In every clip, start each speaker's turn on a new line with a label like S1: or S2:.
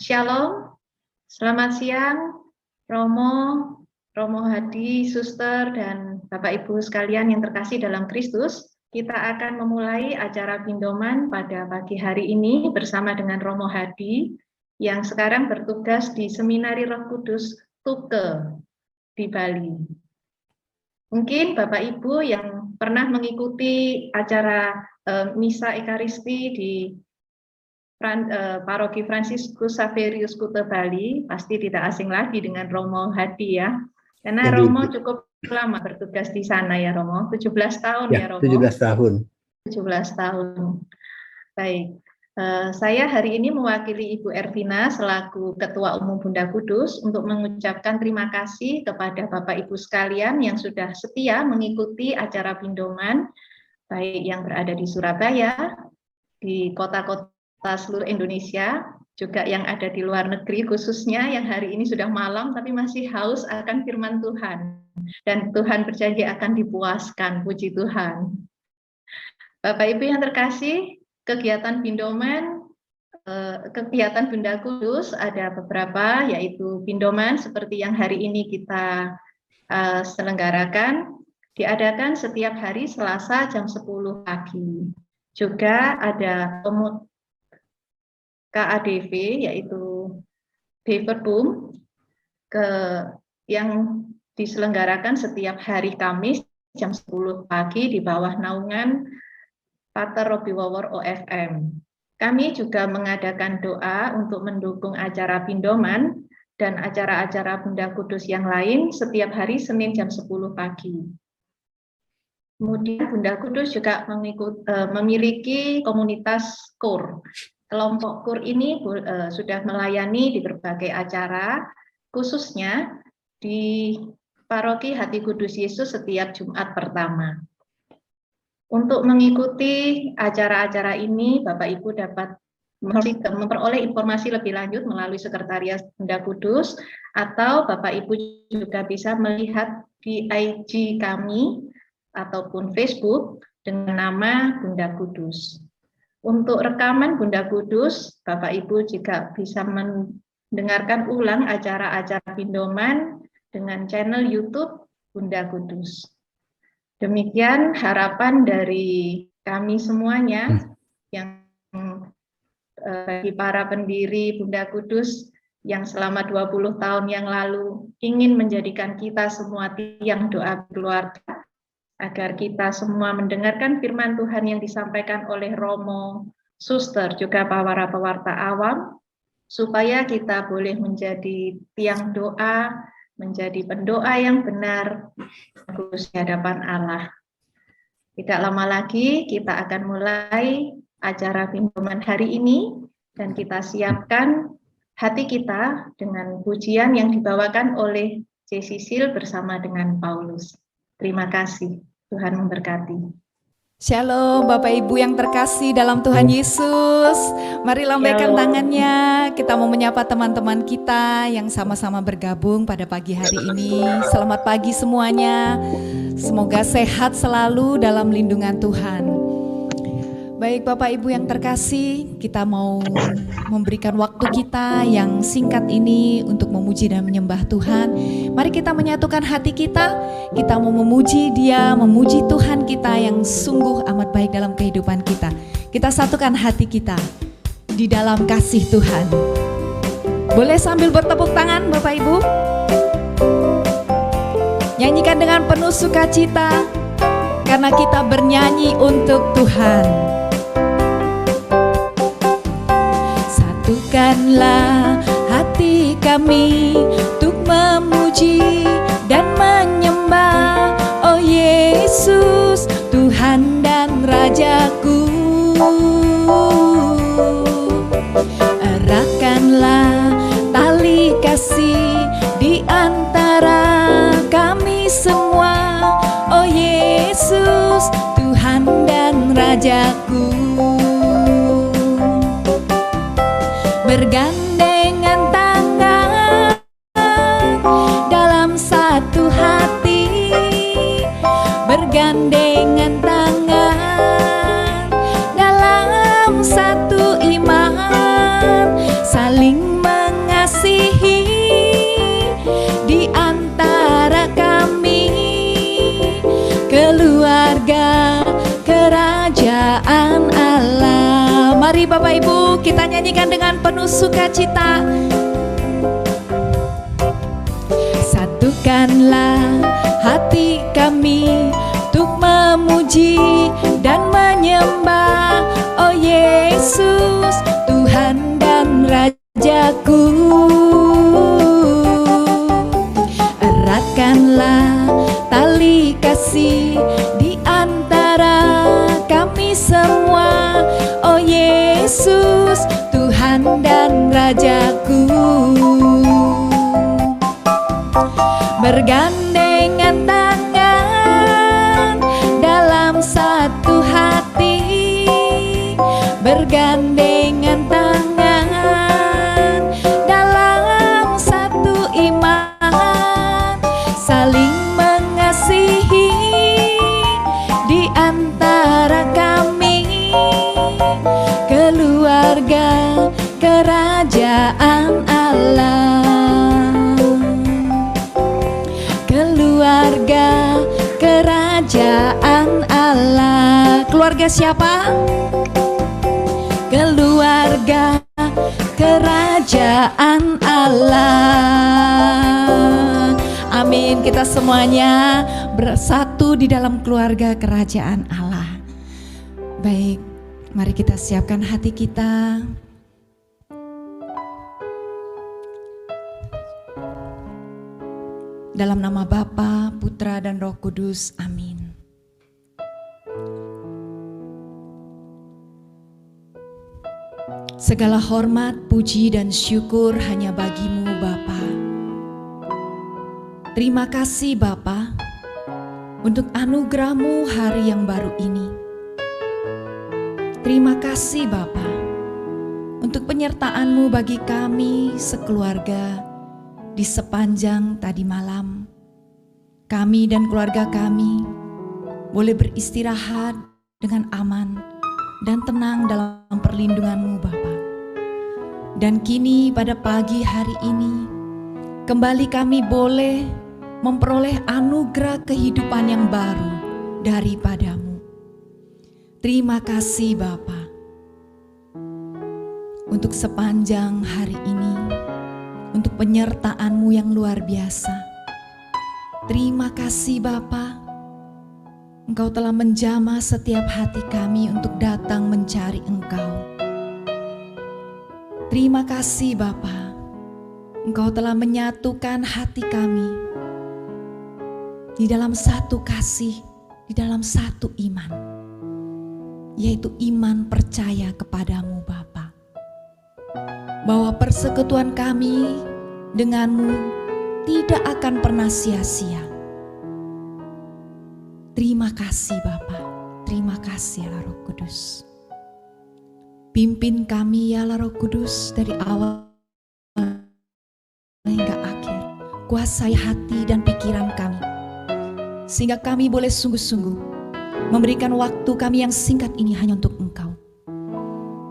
S1: Shalom, selamat siang Romo, Romo Hadi, Suster, dan Bapak Ibu sekalian yang terkasih dalam Kristus. Kita akan memulai acara Pindoman pada pagi hari ini bersama dengan Romo Hadi yang sekarang bertugas di Seminari Roh Kudus Tuke di Bali. Mungkin Bapak Ibu yang pernah mengikuti acara Misa Ekaristi di Paroki Fransiskus Saverius Kuta Bali pasti tidak asing lagi dengan Romo Hadi ya. Karena Romo cukup lama bertugas di sana ya Romo, 17 tahun ya Romo.
S2: 17 tahun.
S1: 17 tahun. Baik. Saya hari ini mewakili Ibu Ervina selaku Ketua Umum Bunda Kudus untuk mengucapkan terima kasih kepada Bapak Ibu sekalian yang sudah setia mengikuti acara Pindoman, baik yang berada di Surabaya, di kota-kota seluruh Indonesia, juga yang ada di luar negeri khususnya yang hari ini sudah malam tapi masih haus akan firman Tuhan. Dan Tuhan berjanji akan dipuaskan, puji Tuhan. Bapak Ibu yang terkasih, kegiatan Pindoman, kegiatan Bunda Kudus ada beberapa, yaitu Pindoman seperti yang hari ini kita selenggarakan, diadakan setiap hari Selasa jam 10 pagi. Juga ada KADV, yaitu Deverbum, yang diselenggarakan setiap hari Kamis jam 10 pagi di bawah naungan Pater Robi Wawor OFM. Kami juga mengadakan doa untuk mendukung acara Pindoman dan acara-acara Bunda Kudus yang lain setiap hari Senin jam 10 pagi. Kemudian Bunda Kudus juga memiliki komunitas KUR. Kelompok KUR ini sudah melayani di berbagai acara, khususnya di Paroki Hati Kudus Yesus setiap Jumat pertama. Untuk mengikuti acara-acara ini, Bapak Ibu dapat memperoleh informasi lebih lanjut melalui Sekretariat Bunda Kudus, atau Bapak Ibu juga bisa melihat di IG kami ataupun Facebook dengan nama Bunda Kudus. Untuk rekaman Bunda Kudus, Bapak Ibu juga bisa mendengarkan ulang acara-acara Pindoman dengan channel YouTube Bunda Kudus. Demikian harapan dari kami semuanya yang bagi para pendiri Bunda Kudus yang selama 20 tahun yang lalu ingin menjadikan kita semua tiang doa keluarga, agar kita semua mendengarkan firman Tuhan yang disampaikan oleh Romo, Suster, juga para pewarta awam, supaya kita boleh menjadi tiang doa, menjadi pendoa yang benar di hadapan Allah. Tidak lama lagi kita akan mulai acara Pindoman hari ini, dan kita siapkan hati kita dengan pujian yang dibawakan oleh C. Sisil bersama dengan Paulus. Terima kasih. Tuhan memberkati.
S3: Shalom Bapak Ibu yang terkasih dalam Tuhan Yesus. Mari lambaikan tangannya. Kita mau menyapa teman-teman kita yang sama-sama bergabung pada pagi hari ini. Selamat pagi semuanya. Semoga sehat selalu dalam lindungan Tuhan. Baik Bapak Ibu yang terkasih, kita mau memberikan waktu kita yang singkat ini untuk memuji dan menyembah Tuhan. Mari kita menyatukan hati kita mau memuji Dia, memuji Tuhan kita yang sungguh amat baik dalam kehidupan kita. Kita satukan hati kita di dalam kasih Tuhan. Boleh sambil bertepuk tangan Bapak Ibu? Nyanyikan dengan penuh sukacita karena kita bernyanyi untuk Tuhan. Satukanlah hati kami untuk memuji dan menyembah, oh Yesus, Tuhan dan Rajaku. Eratkanlah tali kasih di antara kami semua, oh Yesus, Tuhan dan Rajaku. Bergandengan tangan dalam satu hati, bergandengan tangan dalam satu iman, saling Mari Bapak Ibu kita nyanyikan dengan penuh sukacita. Satukanlah hati kami untuk memuji dan menyembah, oh Yesus, Tuhan dan Rajaku. Eratkanlah tali kasih di antara kami semua, oh Yesus, Tuhan dan Rajaku. Bergandengan tangan dalam satu hati, bergandengan tangan dalam satu iman, saling mengasihi di antara kami, keluarga kerajaan Allah. Keluarga kerajaan Allah. Keluarga siapa? Keluarga kerajaan Allah. Amin. Kita semuanya bersatu di dalam keluarga kerajaan Allah. Baik, mari kita siapkan hati kita. Dalam nama Bapa, Putra, dan Roh Kudus. Amin. Segala hormat, puji, dan syukur hanya bagi-Mu Bapa. Terima kasih Bapa untuk anugerah-Mu hari yang baru ini. Terima kasih Bapa untuk penyertaan-Mu bagi kami sekeluarga. Di sepanjang tadi malam, kami dan keluarga kami boleh beristirahat dengan aman dan tenang dalam perlindungan-Mu Bapa. Dan kini pada pagi hari ini, kembali kami boleh memperoleh anugerah kehidupan yang baru daripada-Mu. Terima kasih Bapa untuk sepanjang hari ini, untuk penyertaan-Mu yang luar biasa. Terima kasih Bapa, Engkau telah menjamah setiap hati kami untuk datang mencari Engkau. Terima kasih Bapa, Engkau telah menyatukan hati kami di dalam satu kasih, di dalam satu iman, yaitu iman percaya kepadamu Bapa. Bahwa persekutuan kami dengan-Mu tidak akan pernah sia-sia. Terima kasih Bapa, terima kasih ya Roh Kudus. Pimpin kami ya Roh Kudus dari awal hingga akhir. Kuasai hati dan pikiran kami, sehingga kami boleh sungguh-sungguh memberikan waktu kami yang singkat ini hanya untuk Engkau.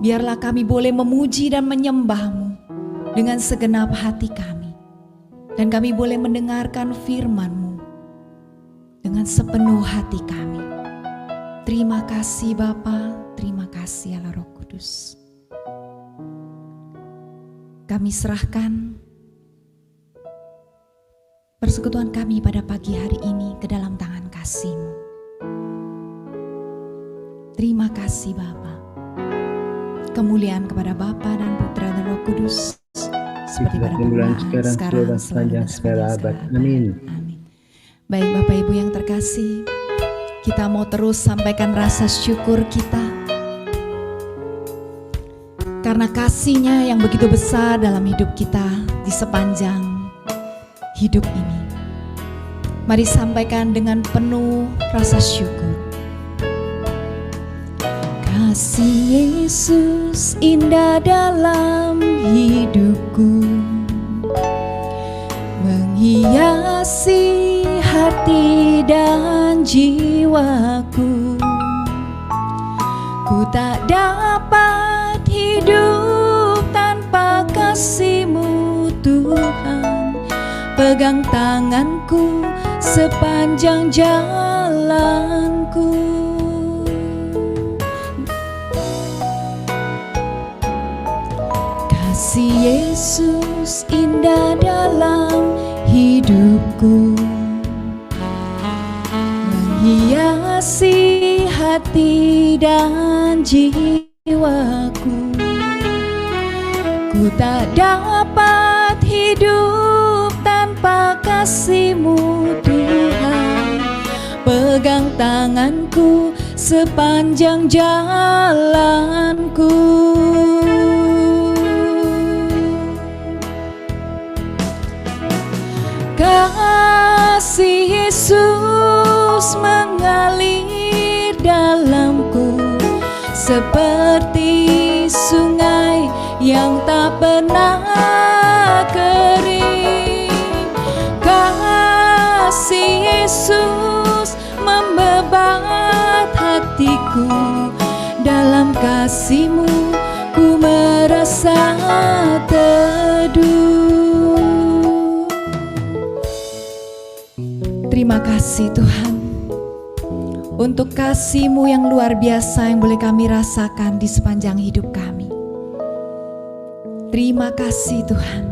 S3: Biarlah kami boleh memuji dan menyembah-Mu dengan segenap hati kami. Dan kami boleh mendengarkan firman-Mu dengan sepenuh hati kami. Terima kasih Bapa, terima kasih Allah Roh Kudus. Kami serahkan persekutuan kami pada pagi hari ini ke dalam tangan kasih-Mu. Terima kasih Bapa. Kemuliaan kepada Bapa dan Putra dan Roh Kudus, seperti pada permulaan, sekarang, sepanjang segala abad. Amin. Amin. Baik Bapak Ibu yang terkasih, kita mau terus sampaikan rasa syukur kita karena kasih-Nya yang begitu besar dalam hidup kita di sepanjang hidup ini. Mari sampaikan dengan penuh rasa syukur. Kasih Yesus indah dalam hidupku, menghiasi hati dan jiwaku. Ku tak dapat hidup tanpa kasih-Mu Tuhan. Pegang tanganku sepanjang jalanku. Kasih Yesus indah dalam hidupku, menghiasi hati dan jiwaku. Ku tak dapat hidup tanpa kasih-Mu Tuhan. Pegang tanganku sepanjang jalanku. Kasih Yesus mengalir dalamku seperti sungai yang tak pernah kering. Kasih Yesus membebat hatiku, dalam kasih-Mu ku merasa teduh. Terima kasih Tuhan untuk kasih-Mu yang luar biasa yang boleh kami rasakan di sepanjang hidup kami. Terima kasih Tuhan.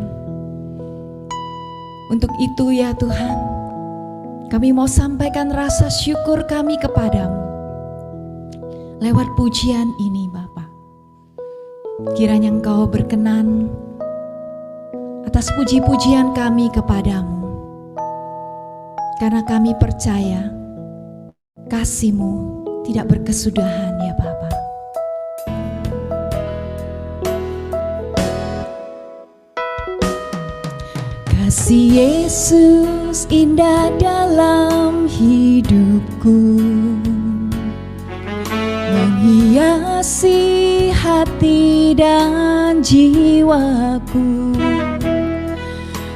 S3: Untuk itu ya Tuhan, kami mau sampaikan rasa syukur kami kepadamu lewat pujian ini Bapa. Kiranya Engkau berkenan atas puji-pujian kami kepadamu, karena kami percaya kasih-Mu tidak berkesudahan ya Bapa. Kasih Yesus indah dalam hidupku, menghiasi hati dan jiwaku.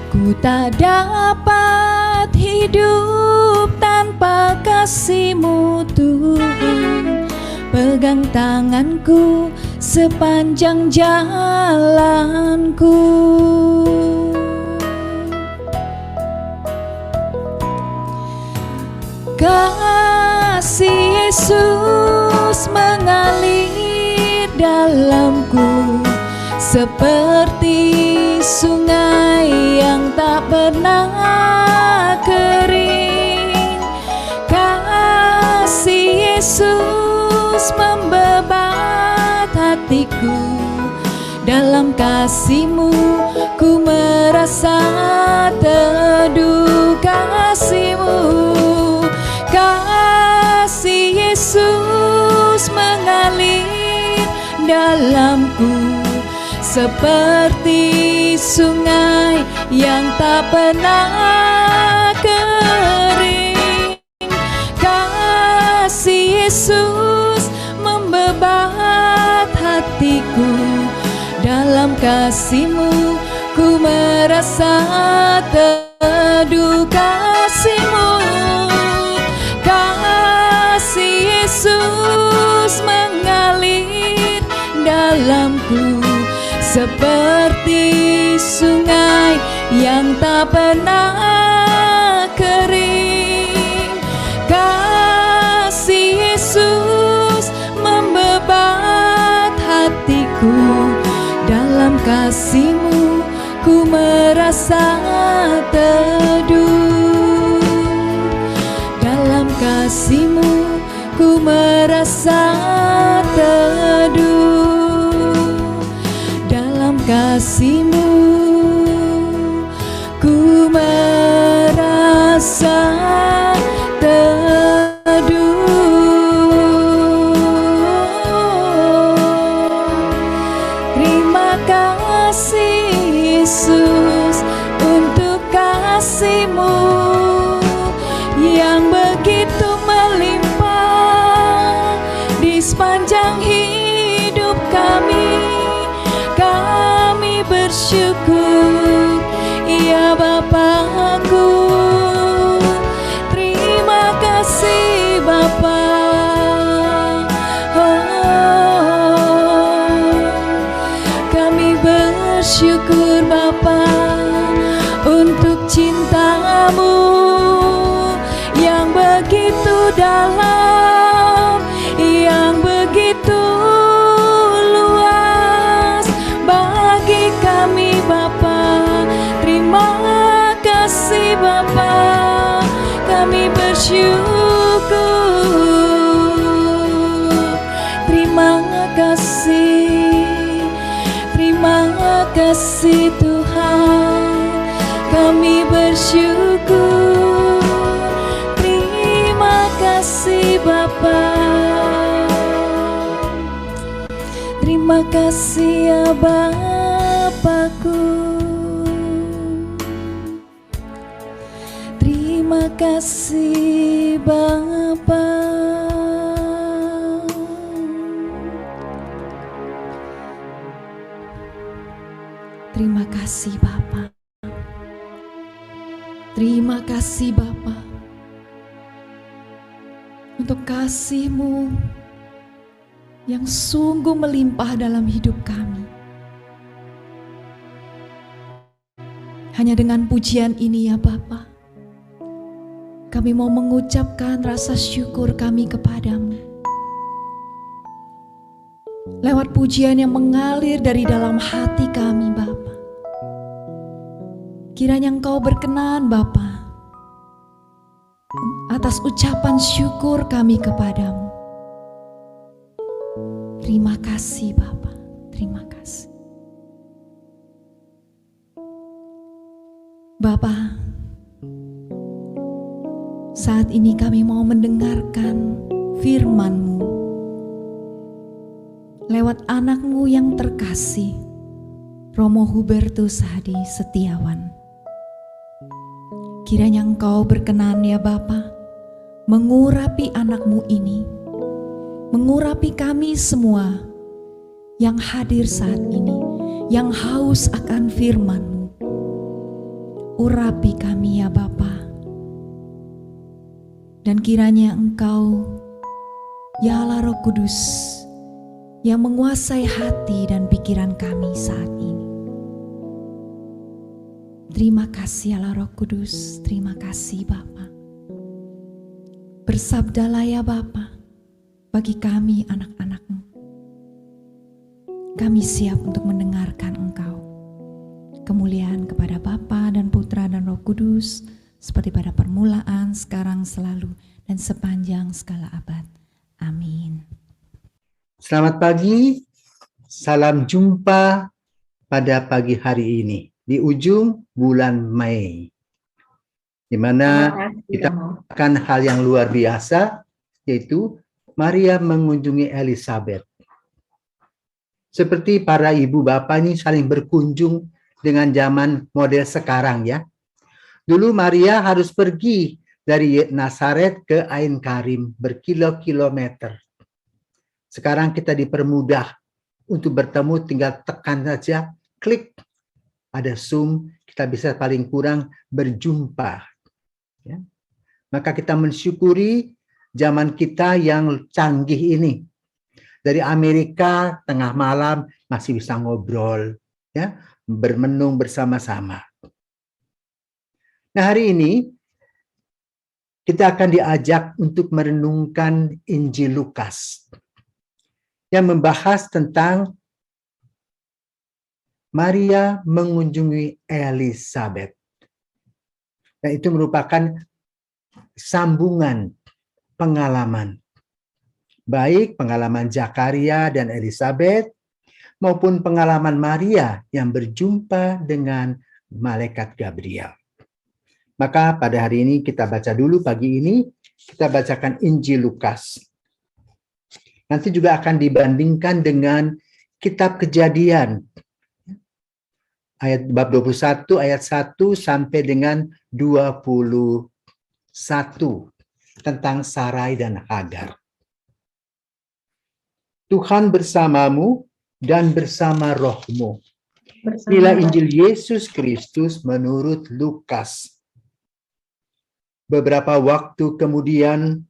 S3: Ku tak dapat hidup tanpa kasih-Mu Tuhan. Pegang tanganku sepanjang jalanku. Kasih Yesus mengalir dalamku seperti sungai yang tak pernah kering. Kasih Yesus membebat hatiku, dalam kasih-Mu ku merasa teduh. Kasih Yesus mengalir dalamku seperti sungai yang tak pernah kering. Kasih Yesus membebat hatiku, dalam kasih-Mu ku merasa teduh. Kasih Yesus mengalir dalamku seperti sungai yang tak pernah kering. Kasih Yesus membebat hatiku, dalam kasih-Mu ku merasa teduh. Dalam kasih-Mu ku merasa teduh. Dalam kasih-Mu ku merasa teduh. Terima kasih Yesus untuk kasih-Mu yang begitu melimpah di sepanjang hidup kami. Kami bersyukur ya Bapakku. Terima kasih Bapa. Kami bersyukur Bapa untuk cinta-Mu yang begitu dalam, yang begitu luas bagi Terima kasih Tuhan, kami bersyukur. Terima kasih Bapa, terima kasih ya Bapakku. Terima kasih Bapa. Terima kasih Bapa. Terima kasih Bapa untuk kasih-Mu yang sungguh melimpah dalam hidup kami. Hanya dengan pujian ini ya Bapa, kami mau mengucapkan rasa syukur kami kepadamu. Lewat pujian yang mengalir dari dalam hati kami Bapa. Kiranya Engkau berkenan Bapa atas ucapan syukur kami kepadamu. Terima kasih Bapa, terima kasih. Bapa, saat ini kami mau mendengarkan firman-Mu lewat anak-Mu yang terkasih, Romo Hubertus Hadi Setiawan. Kiranya Engkau berkenan ya Bapa, mengurapi anak-Mu ini, mengurapi kami semua yang hadir saat ini, yang haus akan firman-Mu. Urapi kami ya Bapa, dan kiranya Engkau, ya Allah Roh Kudus, yang menguasai hati dan pikiran kami saat ini. Terima kasih Allah Roh Kudus, terima kasih Bapa. Bersabdalah ya Bapa bagi kami anak-anak-Mu. Kami siap untuk mendengarkan Engkau. Kemuliaan kepada Bapa dan Putra dan Roh Kudus, seperti pada permulaan, sekarang, selalu, dan sepanjang segala abad. Amin.
S2: Selamat pagi, salam jumpa pada pagi hari ini di ujung bulan Mei, di mana kita akan hal yang luar biasa, yaitu Maria mengunjungi Elizabeth. Seperti para ibu bapak ini saling berkunjung dengan zaman model sekarang ya. Dulu Maria harus pergi dari Nazaret ke Ain Karim berkilo-kilometer. Sekarang kita dipermudah untuk bertemu, tinggal tekan saja, klik, ada Zoom, kita bisa paling kurang berjumpa. Ya. Maka kita mensyukuri zaman kita yang canggih ini. Dari Amerika, tengah malam masih bisa ngobrol, ya, bermenung bersama-sama. Nah, hari ini kita akan diajak untuk merenungkan Injil Lukas yang membahas tentang Maria mengunjungi Elizabeth. Dan itu merupakan sambungan pengalaman. Baik pengalaman Zakaria dan Elizabeth maupun pengalaman Maria yang berjumpa dengan malaikat Gabriel. Maka pada hari ini kita baca dulu, pagi ini kita bacakan Injil Lukas. Nanti juga akan dibandingkan dengan kitab Kejadian. Ayat bab 21 ayat 1 sampai dengan 21 tentang Sarai dan Hagar. Tuhan bersamamu dan bersama rohmu. Inilah Injil Yesus Kristus menurut Lukas. Beberapa waktu kemudian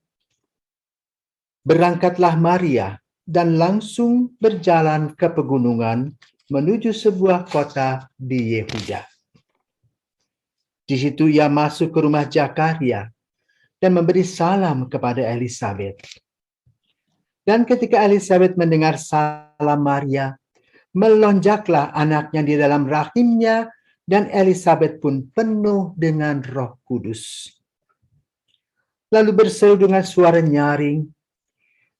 S2: berangkatlah Maria dan langsung berjalan ke pegunungan menuju sebuah kota di Yehuda. Di situ ia masuk ke rumah Zakaria dan memberi salam kepada Elizabeth. Dan ketika Elizabeth mendengar salam Maria, melonjaklah anaknya di dalam rahimnya, dan Elizabeth pun penuh dengan Roh Kudus. Lalu berseru dengan suara nyaring,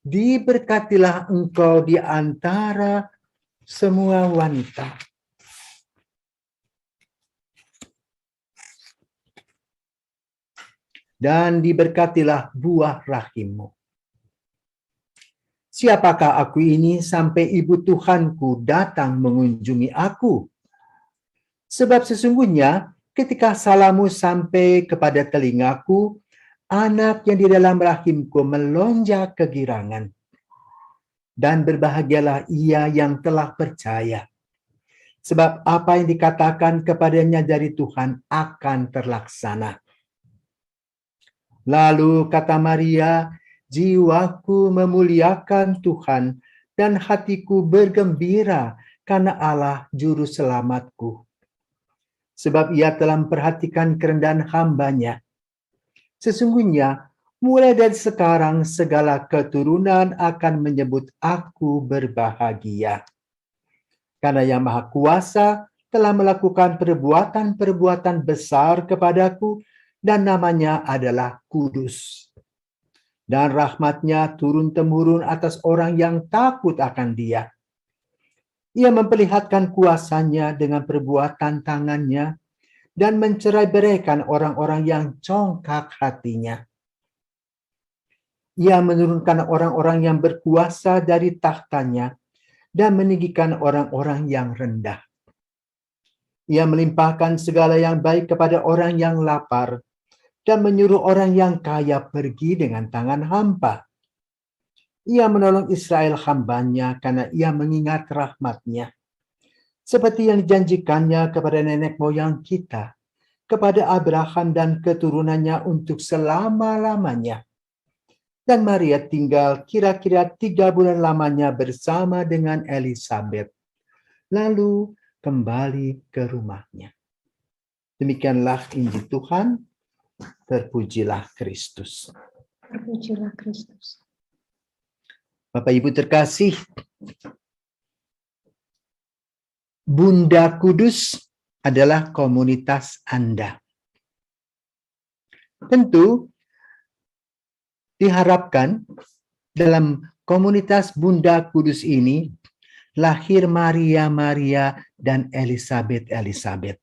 S2: diberkatilah engkau di antara semua wanita. Dan diberkatilah buah rahimmu. Siapakah aku ini sampai ibu Tuhanku datang mengunjungi aku? Sebab sesungguhnya ketika salammu sampai kepada telingaku, anak yang di dalam rahimku melonjak kegirangan. Dan berbahagialah ia yang telah percaya. Sebab apa yang dikatakan kepadanya dari Tuhan akan terlaksana. Lalu kata Maria, jiwaku memuliakan Tuhan dan hatiku bergembira karena Allah juru selamatku. Sebab ia telah memperhatikan kerendahan hamba-Nya. Sesungguhnya mulai dari sekarang segala keturunan akan menyebut aku berbahagia. Karena Yang Maha Kuasa telah melakukan perbuatan-perbuatan besar kepadaku dan namanya adalah kudus. Dan rahmat-Nya turun-temurun atas orang yang takut akan Dia. Ia memperlihatkan kuasa-Nya dengan perbuatan tangan-Nya dan mencerai-beraikan orang-orang yang congkak hatinya. Ia menurunkan orang-orang yang berkuasa dari tahtanya dan meninggikan orang-orang yang rendah. Ia melimpahkan segala yang baik kepada orang yang lapar dan menyuruh orang yang kaya pergi dengan tangan hampa. Ia menolong Israel hamba-Nya karena ia mengingat rahmat-Nya. Seperti yang dijanjikannya kepada nenek moyang kita, kepada Abraham dan keturunannya untuk selama-lamanya. Dan Maria tinggal kira-kira 3 bulan lamanya bersama dengan Elisabet. Lalu kembali ke rumahnya. Demikianlah Injil Tuhan. Terpujilah Kristus.
S1: Terpujilah Kristus.
S2: Bapak Ibu terkasih, Bunda Kudus adalah komunitas Anda. Tentu diharapkan dalam komunitas Bunda Kudus ini lahir Maria dan Elisabet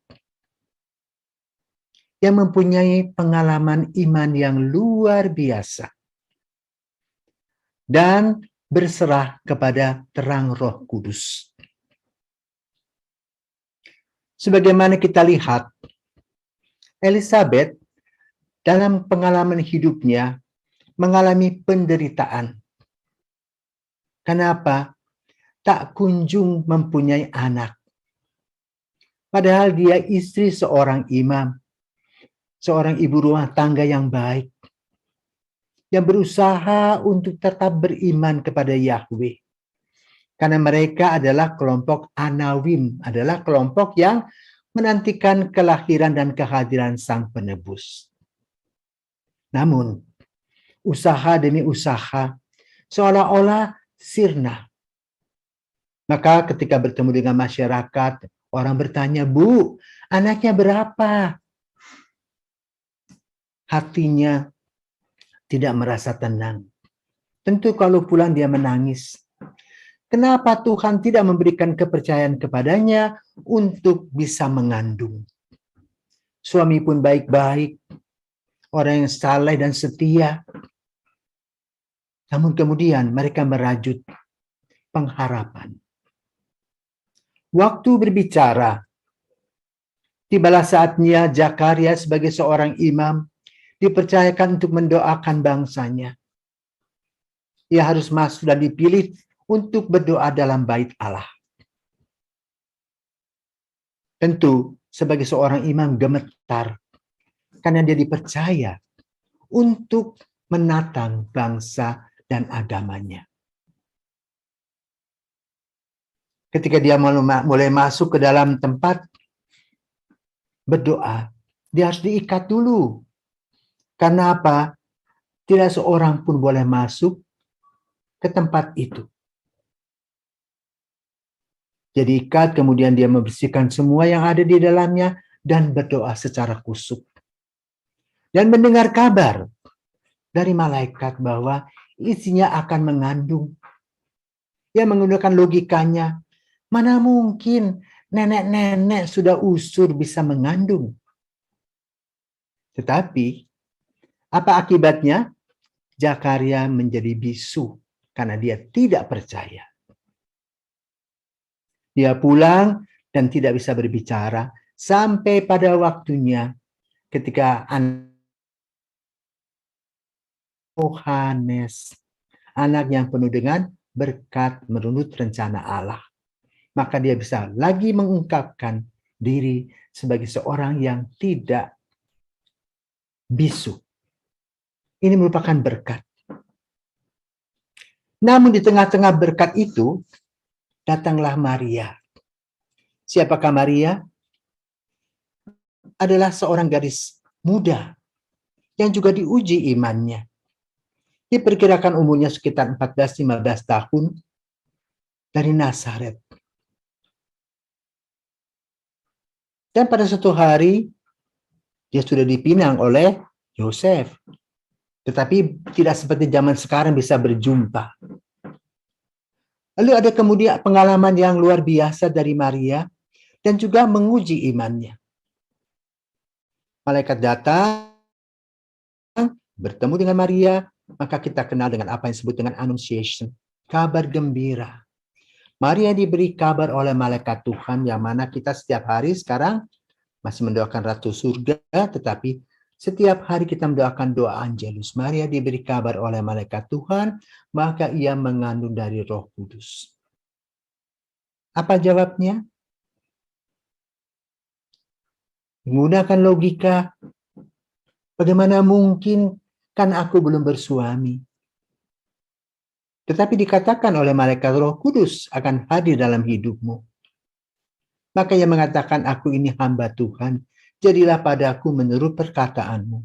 S2: yang mempunyai pengalaman iman yang luar biasa dan berserah kepada terang Roh Kudus. Sebagaimana kita lihat, Elisabet dalam pengalaman hidupnya mengalami penderitaan. Kenapa? Tak kunjung mempunyai anak. Padahal dia istri seorang imam. Seorang ibu rumah tangga yang baik, yang berusaha untuk tetap beriman kepada Yahweh. Karena mereka adalah kelompok Anawim, adalah kelompok yang menantikan kelahiran dan kehadiran Sang Penebus. Namun, usaha demi usaha, seolah-olah sirna. Maka ketika bertemu dengan masyarakat, orang bertanya, "Bu, anaknya berapa?" Hatinya tidak merasa tenang. Tentu kalau pulang dia menangis. Kenapa Tuhan tidak memberikan kepercayaan kepadanya untuk bisa mengandung? Suami pun baik-baik, orang yang saleh dan setia. Namun kemudian mereka merajut pengharapan. Waktu berbicara, tibalah saatnya Zakaria sebagai seorang imam dipercayakan untuk mendoakan bangsanya. Ia harus masuk dan dipilih untuk berdoa dalam bait Allah. Tentu sebagai seorang imam gemetar karena dia dipercaya untuk menatang bangsa dan agamanya. Ketika dia mulai masuk ke dalam tempat berdoa, dia harus diikat dulu. Karena apa? Tidak seorang pun boleh masuk ke tempat itu. Jadi ikat, kemudian dia membersihkan semua yang ada di dalamnya dan berdoa secara khusyuk. Dan mendengar kabar dari malaikat bahwa istrinya akan mengandung. Dia menggunakan logikanya, mana mungkin nenek-nenek sudah usur bisa mengandung. Tetapi, apa akibatnya? Zakaria menjadi bisu karena dia tidak percaya. Dia pulang dan tidak bisa berbicara sampai pada waktunya ketika Yohanes, anak yang penuh dengan berkat menurut rencana Allah. Maka dia bisa lagi mengungkapkan diri sebagai seorang yang tidak bisu. Ini merupakan berkat. Namun di tengah-tengah berkat itu, datanglah Maria. Siapakah Maria? Adalah seorang gadis muda yang juga diuji imannya. Diperkirakan umurnya sekitar 14-15 tahun, dari Nazaret. Dan pada suatu hari, dia sudah dipinang oleh Yosef. Tetapi tidak seperti zaman sekarang bisa berjumpa. Lalu ada kemudian pengalaman yang luar biasa dari Maria dan juga menguji imannya. Malaikat datang, bertemu dengan Maria, maka kita kenal dengan apa yang disebut dengan Annunciation, kabar gembira. Maria diberi kabar oleh malaikat Tuhan, yang mana kita setiap hari sekarang masih mendoakan Ratu Surga, tetapi setiap hari kita mendoakan doa Angelus. Maria diberi kabar oleh malaikat Tuhan, maka ia mengandung dari Roh Kudus. Apa jawabnya? Menggunakan logika, bagaimana mungkin, kan aku belum bersuami. Tetapi dikatakan oleh malaikat Roh Kudus akan hadir dalam hidupmu. Maka ia mengatakan, aku ini hamba Tuhan, jadilah padaku menurut perkataanmu.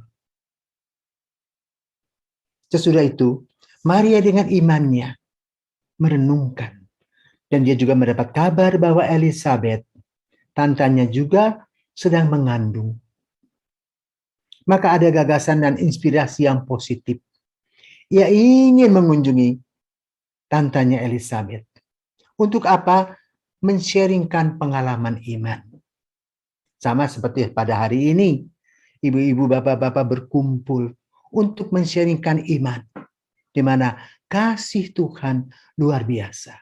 S2: Sesudah itu, Maria dengan imannya merenungkan. Dan dia juga mendapat kabar bahwa Elizabeth, tantanya juga sedang mengandung. Maka ada gagasan dan inspirasi yang positif. Ia ingin mengunjungi tantanya Elizabeth. Untuk apa? Men-sharingkan pengalaman iman. Sama seperti pada hari ini, ibu-ibu, bapak-bapak berkumpul untuk men-sharingkan iman, di mana kasih Tuhan luar biasa.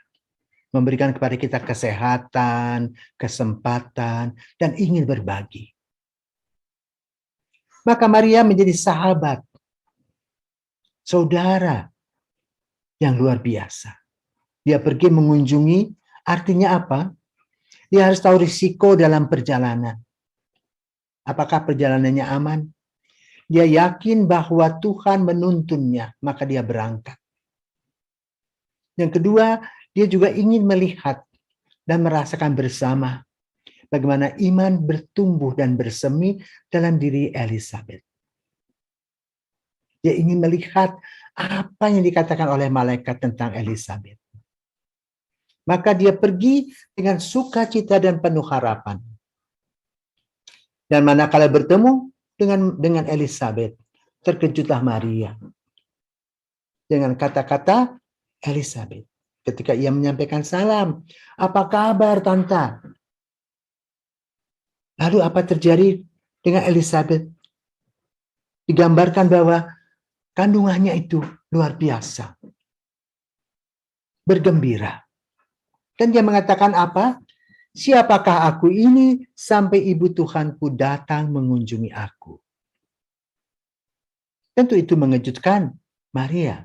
S2: Memberikan kepada kita kesehatan, kesempatan, dan ingin berbagi. Maka Maria menjadi sahabat, saudara yang luar biasa. Dia pergi mengunjungi, artinya apa? Dia harus tahu risiko dalam perjalanan. Apakah perjalanannya aman? Dia yakin bahwa Tuhan menuntunnya, maka dia berangkat. Yang kedua, dia juga ingin melihat dan merasakan bersama bagaimana iman bertumbuh dan bersemi dalam diri Elizabeth. Dia ingin melihat apa yang dikatakan oleh malaikat tentang Elizabeth. Maka dia pergi dengan sukacita dan penuh harapan. Dan manakala bertemu dengan Elizabeth, terkejutlah Maria. Dengan kata-kata Elizabeth. Ketika ia menyampaikan salam, apa kabar Tante? Lalu apa terjadi dengan Elizabeth? Digambarkan bahwa kandungannya itu luar biasa. Bergembira. Dan dia mengatakan apa? Siapakah aku ini sampai ibu Tuhanku datang mengunjungi aku? Tentu itu mengejutkan Maria.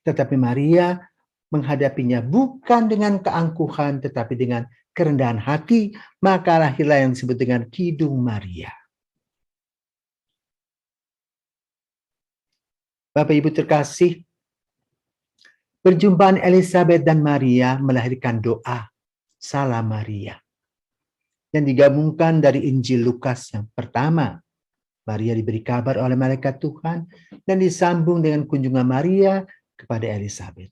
S2: Tetapi Maria menghadapinya bukan dengan keangkuhan, tetapi dengan kerendahan hati, maka lahirlah yang disebut dengan Kidung Maria. Bapak Ibu terkasih, perjumpaan Elizabeth dan Maria melahirkan doa Salam Maria yang digabungkan dari Injil Lukas yang pertama. Maria diberi kabar oleh malaikat Tuhan dan disambung dengan kunjungan Maria kepada Elizabeth.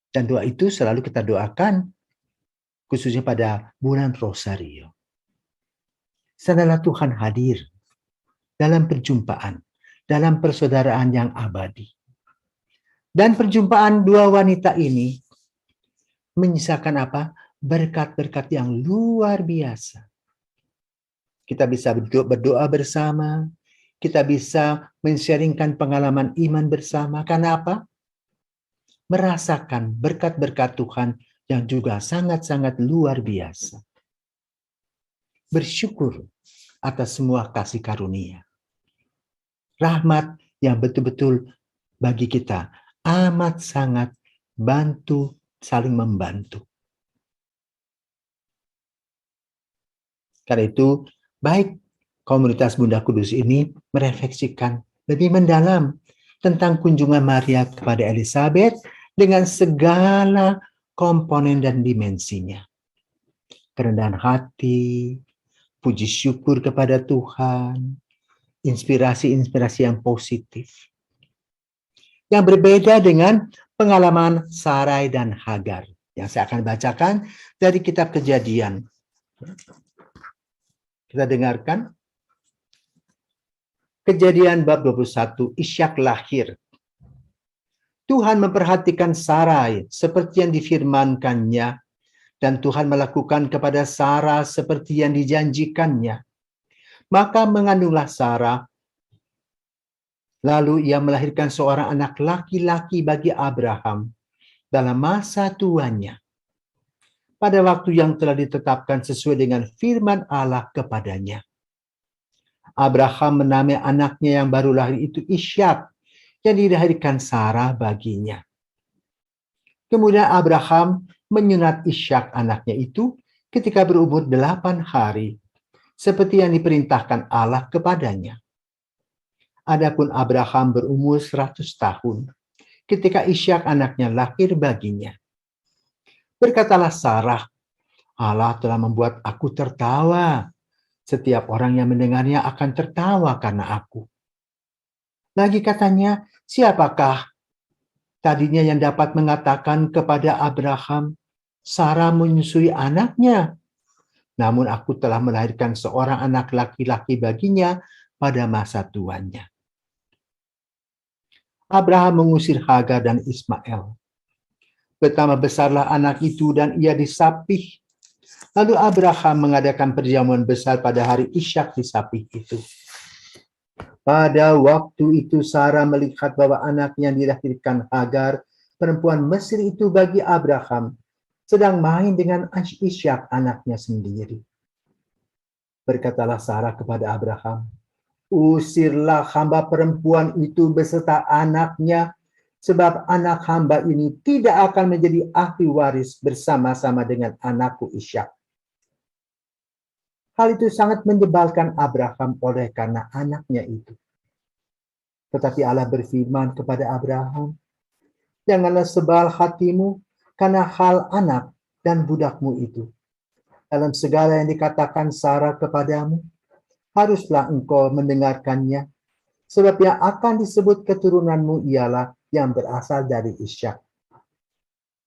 S2: Dan doa itu selalu kita doakan khususnya pada bulan Rosario. Setelah Tuhan hadir dalam perjumpaan, dalam persaudaraan yang abadi. Dan perjumpaan dua wanita ini menyisakan apa? Berkat-berkat yang luar biasa. Kita bisa berdoa bersama, kita bisa men-sharingkan pengalaman iman bersama. Karena apa? Merasakan berkat-berkat Tuhan yang juga sangat-sangat luar biasa. Bersyukur atas semua kasih karunia. Rahmat yang betul-betul bagi kita amat sangat saling membantu. Karena itu, baik komunitas Bunda Kudus ini merefleksikan lebih mendalam tentang kunjungan Maria kepada Elizabeth dengan segala komponen dan dimensinya. Kerendahan hati, puji syukur kepada Tuhan, inspirasi-inspirasi yang positif. Yang berbeda dengan pengalaman Sarai dan Hagar yang saya akan bacakan dari kitab Kejadian. Kita dengarkan. Kejadian bab 21, Ishak lahir. Tuhan memperhatikan Sarai seperti yang difirmankannya, dan Tuhan melakukan kepada Sarah seperti yang dijanjikannya. Maka mengandunglah Sarah. Lalu ia melahirkan seorang anak laki-laki bagi Abraham dalam masa tuanya, pada waktu yang telah ditetapkan sesuai dengan firman Allah kepadanya. Abraham menamai anaknya yang baru lahir itu Ishak, yang dilahirkan Sarah baginya. Kemudian Abraham menyunat Ishak anaknya itu ketika berumur 8 hari, seperti yang diperintahkan Allah kepadanya. Adapun Abraham berumur 100 tahun ketika Ishak anaknya lahir baginya. Berkatalah Sarah, Allah telah membuat aku tertawa. Setiap orang yang mendengarnya akan tertawa karena aku. Lagi katanya, siapakah tadinya yang dapat mengatakan kepada Abraham, Sarah menyusui anaknya? Namun aku telah melahirkan seorang anak laki-laki baginya pada masa tuanya. Abraham mengusir Hagar dan Ismail. Betapa besarlah anak itu dan ia disapih. Lalu Abraham mengadakan perjamuan besar pada hari Ishak disapih itu. Pada waktu itu Sarah melihat bahwa anak yang dilahirkan Hagar, perempuan Mesir itu bagi Abraham, sedang main dengan Ishak anaknya sendiri. Berkatalah Sarah kepada Abraham, usirlah hamba perempuan itu beserta anaknya, sebab anak hamba ini tidak akan menjadi ahli waris bersama-sama dengan anakku Ishak. Hal itu sangat menyebalkan Abraham oleh karena anaknya itu. Tetapi Allah berfirman kepada Abraham, janganlah sebal hatimu karena hal anak dan budakmu itu. Dalam segala yang dikatakan Sarah kepadamu, haruslah engkau mendengarkannya, sebab yang akan disebut keturunanmu ialah yang berasal dari Ishak.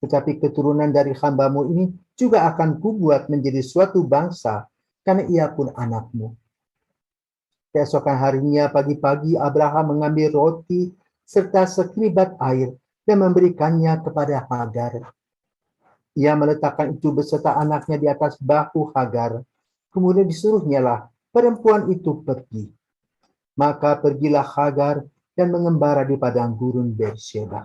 S2: Tetapi keturunan dari hambamu ini juga akan kubuat menjadi suatu bangsa, karena ia pun anakmu. Keesokan harinya pagi-pagi Abraham mengambil roti serta sekelibat air dan memberikannya kepada Hagar. Ia meletakkan itu beserta anaknya di atas bahu Hagar. Kemudian disuruhnyalah perempuan itu pergi. Maka pergilah Hagar dan mengembara di padang gurun Beersheba.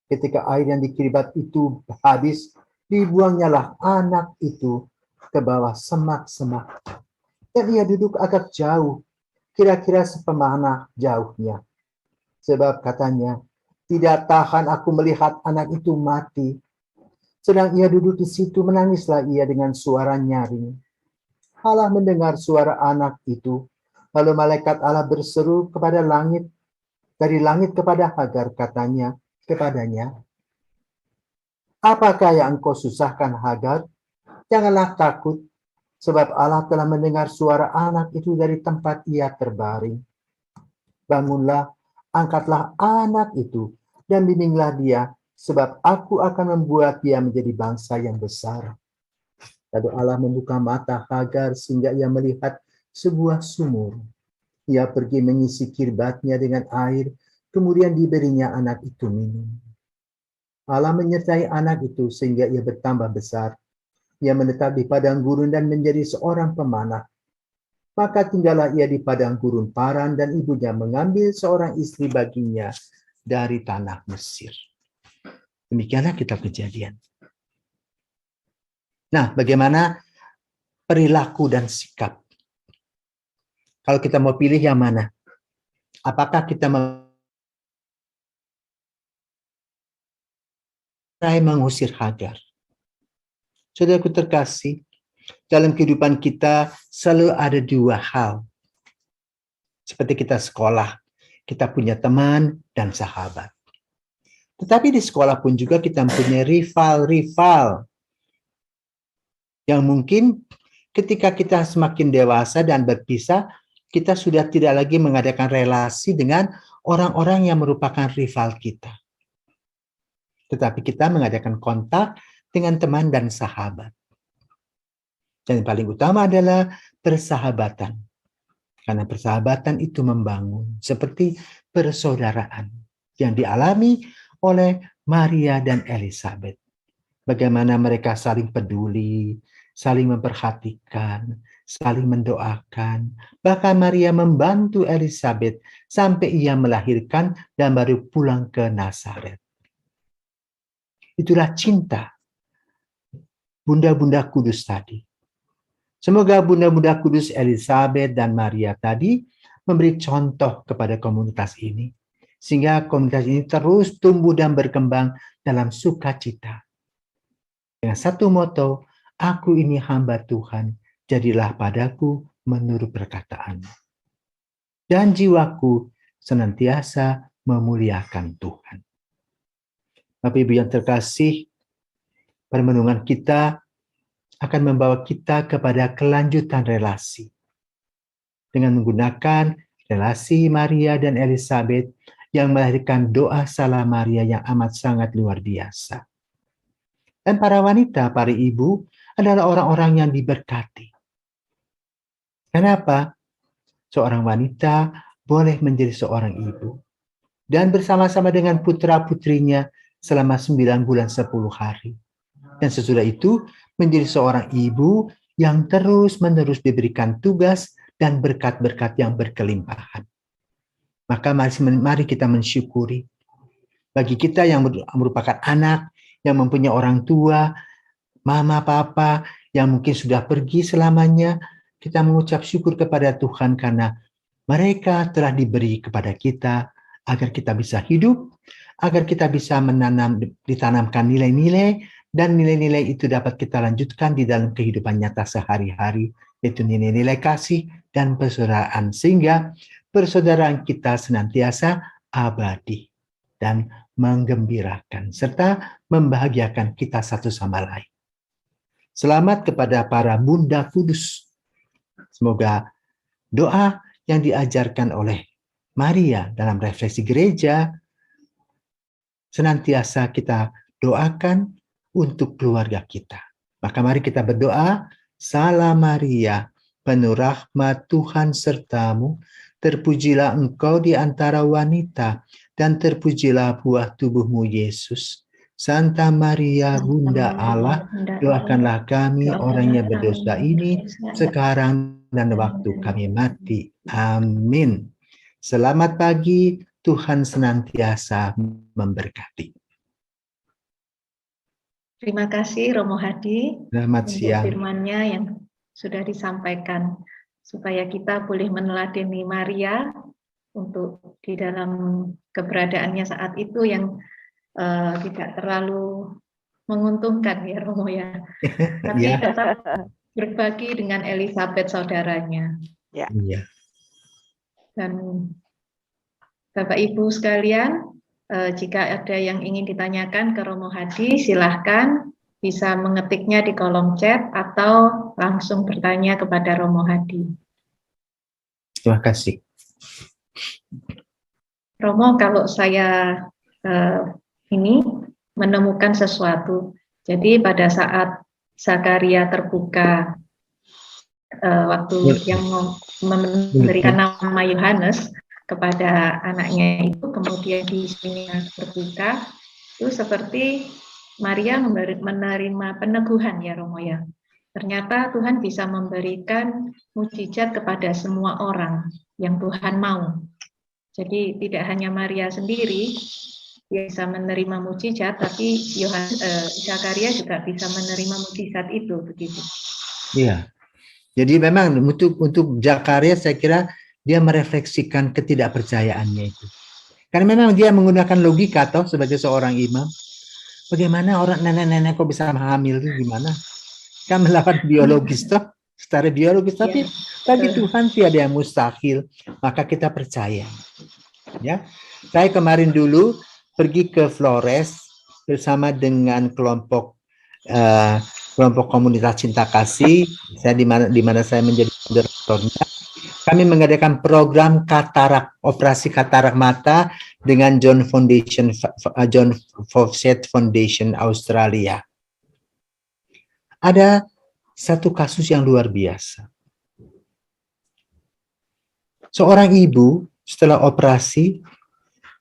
S2: Ketika air yang dikiribat itu habis, dibuangnyalah anak itu ke bawah semak-semak. Dan ia duduk agak jauh, kira-kira sepemanah jauhnya. Sebab katanya, tidak tahan aku melihat anak itu mati. Sedang ia duduk di situ, menangislah ia dengan suara nyaring. Allah mendengar suara anak itu. Lalu malaikat Allah berseru kepada langit, dari langit kepada Hagar, katanya kepadanya, apakah yang engkau susahkan Hagar? Janganlah takut, sebab Allah telah mendengar suara anak itu dari tempat ia terbaring. Bangunlah, angkatlah anak itu, dan bimbinglah dia, sebab aku akan membuat dia menjadi bangsa yang besar. Lalu Allah membuka mata Hagar sehingga ia melihat sebuah sumur. Ia pergi mengisi kirbatnya dengan air, kemudian diberinya anak itu minum. Allah menyertai anak itu sehingga ia bertambah besar. Ia menetap di padang gurun dan menjadi seorang pemanah. Maka tinggallah ia di padang gurun Paran dan ibunya mengambil seorang istri baginya dari tanah Mesir. Demikianlah kitab Kejadian. Nah, bagaimana perilaku dan sikap? Kalau kita mau pilih yang mana? Apakah kita mengusir Hagar? Saudaraku terkasih, dalam kehidupan kita selalu ada dua hal. Seperti kita sekolah, kita punya teman dan sahabat. Tetapi di sekolah pun juga kita mempunyai rival-rival yang mungkin ketika kita semakin dewasa dan berpisah, kita sudah tidak lagi mengadakan relasi dengan orang-orang yang merupakan rival kita. Tetapi kita mengadakan kontak dengan teman dan sahabat. Dan yang paling utama adalah persahabatan. Karena persahabatan itu membangun seperti persaudaraan yang dialami oleh Maria dan Elizabeth. Bagaimana mereka saling peduli, saling memperhatikan, saling mendoakan. Bahkan Maria membantu Elizabeth sampai ia melahirkan dan baru pulang ke Nazaret. Itulah cinta bunda-bunda kudus tadi. Semoga bunda-bunda kudus Elizabeth dan Maria tadi memberi contoh kepada komunitas ini. Sehingga komunitas ini terus tumbuh dan berkembang dalam sukacita. Dengan satu moto, aku ini hamba Tuhan, jadilah padaku menurut perkataan-Mu. Dan jiwaku senantiasa memuliakan Tuhan. Bapak Ibu yang terkasih, permenungan kita akan membawa kita kepada kelanjutan relasi. Dengan menggunakan relasi Maria dan Elizabeth yang melahirkan doa salam Maria yang amat sangat luar biasa. Dan para wanita, para ibu adalah orang-orang yang diberkati. Kenapa? Seorang wanita boleh menjadi seorang ibu. Dan bersama-sama dengan putra-putrinya selama 9 bulan 10 hari. Dan sesudah itu menjadi seorang ibu yang terus-menerus diberikan tugas dan berkat-berkat yang berkelimpahan. Maka mari kita mensyukuri. Bagi kita yang merupakan anak, yang mempunyai orang tua, mama, papa, yang mungkin sudah pergi selamanya, kita mengucap syukur kepada Tuhan karena mereka telah diberi kepada kita agar kita bisa hidup, agar kita bisa ditanamkan nilai-nilai, dan nilai-nilai itu dapat kita lanjutkan di dalam kehidupan nyata sehari-hari, yaitu nilai-nilai kasih dan persaudaraan, sehingga persaudaraan kita senantiasa abadi dan menggembirakan, serta membahagiakan kita satu sama lain. Selamat kepada para bunda kudus. Semoga doa yang diajarkan oleh Maria dalam refleksi gereja senantiasa kita doakan untuk keluarga kita. Maka mari kita berdoa. Salam Maria, penuh rahmat Tuhan sertamu, terpujilah engkau di antara wanita, dan terpujilah buah tubuhmu Yesus. Santa Maria, Bunda Allah, doakanlah kami orang yang berdosa ini, sekarang dan waktu kami mati. Amin. Selamat pagi, Tuhan senantiasa memberkati.
S1: Terima kasih Romo Hadi.
S2: Selamat siang.
S1: Firman-Nya yang sudah disampaikan, supaya kita boleh meneladani Maria untuk di dalam keberadaannya saat itu yang tidak terlalu menguntungkan ya Romo ya, tapi tetap berbagi dengan Elizabeth saudaranya.
S4: Ya.
S1: Dan Bapak Ibu sekalian, jika ada yang ingin ditanyakan ke Romo Hadi, silahkan bisa mengetiknya di kolom chat atau langsung bertanya kepada Romo Hadi.
S2: Terima kasih.
S1: Romo, kalau saya ini menemukan sesuatu. Jadi pada saat Zakaria terbuka waktu yang memberikan nama Yohanes, kepada anaknya itu, kemudian di istrinya berbuka, itu seperti Maria menerima peneguhan ya Romo ya. Ternyata Tuhan bisa memberikan mukjizat kepada semua orang yang Tuhan mau. Jadi tidak hanya Maria sendiri dia bisa menerima mukjizat, tapi Zakaria juga bisa menerima mukjizat itu, begitu.
S2: Iya. Jadi memang untuk Zakaria saya kira dia merefleksikan ketidakpercayaannya itu. Karena memang dia menggunakan logika toh sebagai seorang imam. Bagaimana orang nenek-nenek kok bisa hamil itu gimana? Kan melakukan biologis toh, secara biologis. Tapi bagi Tuhan tiada yang mustahil, maka kita percaya. Ya, saya kemarin dulu pergi ke Flores bersama dengan kelompok komunitas cinta kasih. Saya di mana saya menjadi moderatornya. Kami mengadakan program operasi katarak mata dengan John Fawcett Foundation Australia. Ada satu kasus yang luar biasa. Seorang ibu setelah operasi,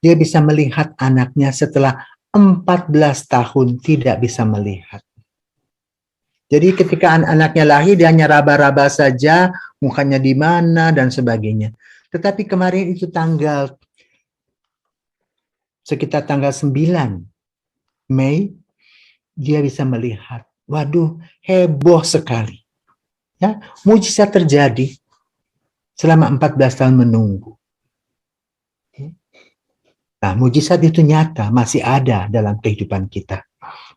S2: dia bisa melihat anaknya setelah 14 tahun tidak bisa melihat. Jadi ketika anaknya lahir, dia hanya raba-raba saja, mukanya di mana, dan sebagainya. Tetapi kemarin itu sekitar tanggal 9 Mei, dia bisa melihat. Waduh, heboh sekali. Ya, mujizat terjadi selama 14 tahun menunggu. Nah, mujizat itu nyata, masih ada dalam kehidupan kita.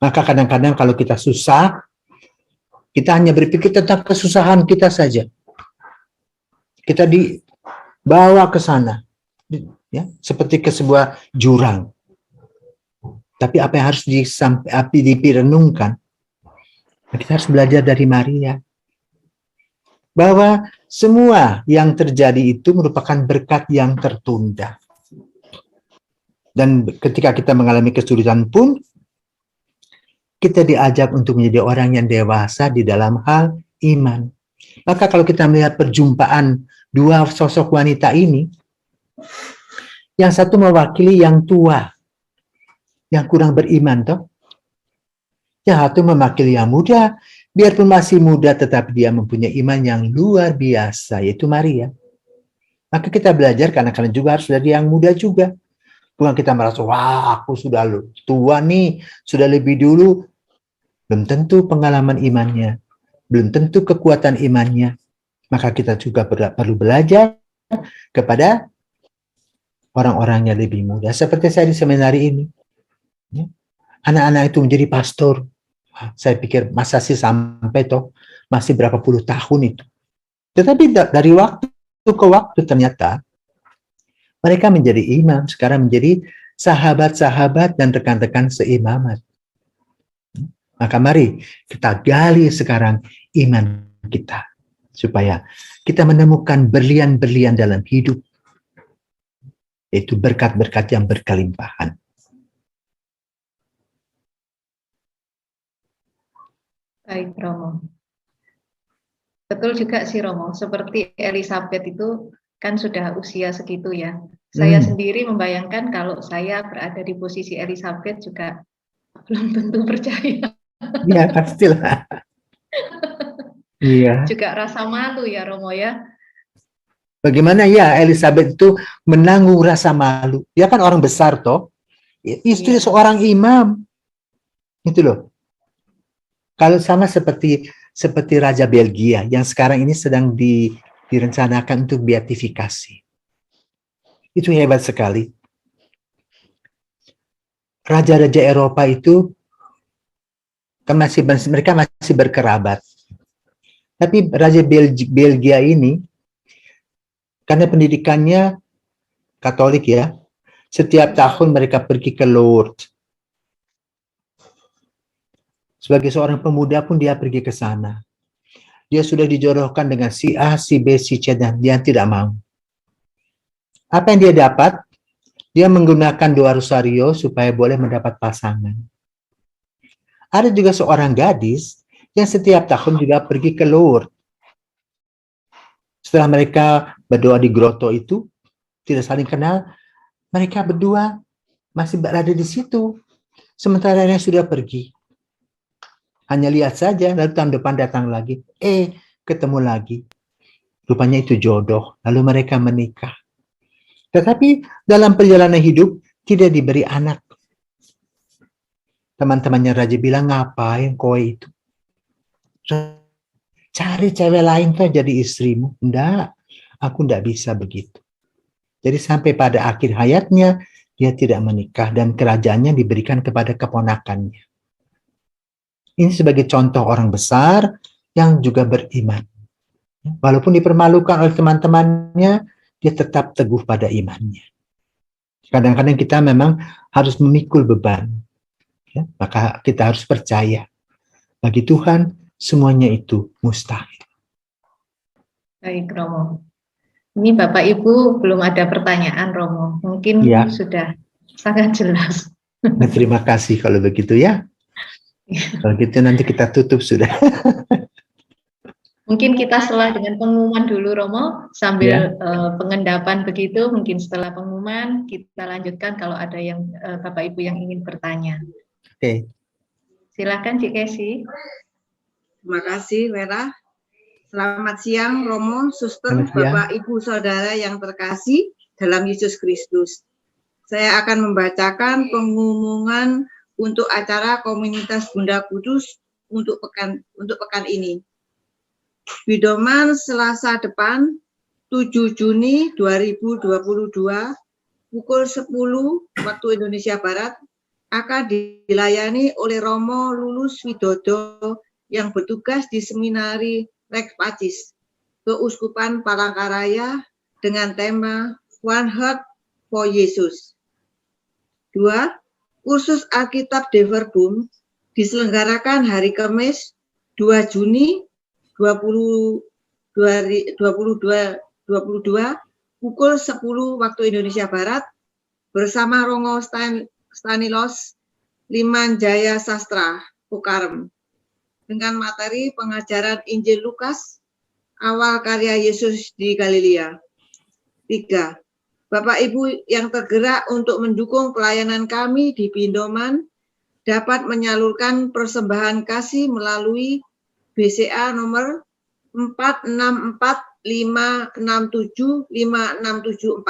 S2: Maka kadang-kadang kalau kita susah, kita hanya berpikir tentang kesusahan kita saja. Kita dibawa ke sana, ya, seperti ke sebuah jurang. Tapi apa yang harus direnungkan? Kita harus belajar dari Maria. Bahwa semua yang terjadi itu merupakan berkat yang tertunda. Dan ketika kita mengalami kesulitan pun, kita diajak untuk menjadi orang yang dewasa di dalam hal iman. Maka kalau kita melihat perjumpaan dua sosok wanita ini, yang satu mewakili yang tua, yang kurang beriman, toh. Yang satu mewakili yang muda, biarpun masih muda, tetapi dia mempunyai iman yang luar biasa, yaitu Maria. Maka kita belajar, karena kalian juga harus dari yang muda juga. Bukan kita merasa, wah aku sudah tua nih, sudah lebih dulu. Belum tentu pengalaman imannya, belum tentu kekuatan imannya. Maka kita juga perlu belajar kepada orang-orang yang lebih muda. Seperti saya di seminari ini. Anak-anak itu menjadi pastor. Saya pikir masa sih sampai toh, masih berapa puluh tahun itu. Tetapi dari waktu ke waktu ternyata, mereka menjadi imam, sekarang menjadi sahabat-sahabat dan rekan-rekan seimamat. Maka mari kita gali sekarang iman kita. Supaya kita menemukan berlian-berlian dalam hidup. Yaitu berkat-berkat yang berkelimpahan.
S1: Baik, Romo. Betul juga sih, Romo. Seperti Elizabeth itu kan sudah usia segitu ya. Saya sendiri membayangkan kalau saya berada di posisi Elizabeth juga belum tentu percaya.
S2: Iya, pastilah. Iya.
S1: Juga rasa malu ya, Romo ya.
S2: Bagaimana ya Elizabeth itu menanggung rasa malu? Dia kan orang besar toh. Istri seorang imam. Itu loh. Kalau sama seperti Raja Belgia yang sekarang ini sedang direncanakan untuk beatifikasi. Itu hebat sekali. Raja-raja Eropa itu kan mereka masih berkerabat. Tapi Raja Belgia ini karena pendidikannya Katolik ya, setiap tahun mereka pergi ke Lourdes. Sebagai seorang pemuda pun dia pergi ke sana. Dia sudah dijodohkan dengan si A, si B, si C, dan dia tidak mau. Apa yang dia dapat? Dia menggunakan doa rosario supaya boleh mendapat pasangan. Ada juga seorang gadis yang setiap tahun juga pergi ke Lourdes. Setelah mereka berdoa di grotto itu, tidak saling kenal, mereka berdua masih berada di situ. Sementara yang sudah pergi. Hanya lihat saja, lalu tahun depan datang lagi. Ketemu lagi. Rupanya itu jodoh. Lalu mereka menikah. Tetapi dalam perjalanan hidup, tidak diberi anak. Teman-temannya raja bilang, ngapain kowe itu? Cari cewek lain tuh jadi istrimu. Enggak, aku enggak bisa begitu. Jadi sampai pada akhir hayatnya, dia tidak menikah dan kerajaannya diberikan kepada keponakannya. Ini sebagai contoh orang besar yang juga beriman. Walaupun dipermalukan oleh teman-temannya, dia tetap teguh pada imannya. Kadang-kadang kita memang harus memikul beban. Ya, maka kita harus percaya. Bagi Tuhan, semuanya itu mustahil.
S1: Baik, Romo. Ini Bapak Ibu belum ada pertanyaan, Romo. Mungkin
S2: Ya.
S1: sudah sangat jelas.
S2: Nah, terima kasih kalau begitu ya. Kalau gitu nanti kita tutup sudah.
S1: Mungkin kita setelah dengan pengumuman dulu, Romo, sambil pengendapan begitu. Mungkin setelah pengumuman kita lanjutkan kalau ada yang Bapak Ibu yang ingin bertanya.
S2: Oke.
S1: Silakan Cik Kesi.
S4: Terima kasih, Vera. Selamat siang, Romo, Suster,
S2: Selamat siang.
S4: Bapak, Ibu, Saudara yang terkasih dalam Yesus Kristus. Saya akan membacakan pengumuman untuk acara komunitas Bunda Kudus untuk pekan ini. Bidoman Selasa depan, 7 Juni 2022, pukul 10 waktu Indonesia Barat, akan dilayani oleh Romo Lulus Widodo yang bertugas di Seminari Rex Pacis, Keuskupan Palangkaraya dengan tema One Heart for Jesus. 2. Kursus Alkitab De Verbum diselenggarakan hari Kamis 2 Juni 2022 pukul 10 waktu Indonesia Barat bersama Romo Stanilos Limanjaya Sastra Ukarem dengan materi pengajaran Injil Lukas, awal karya Yesus di Galilea. 3. Bapak Ibu yang tergerak untuk mendukung pelayanan kami di Bindoman dapat menyalurkan persembahan kasih melalui BCA nomor 46456756774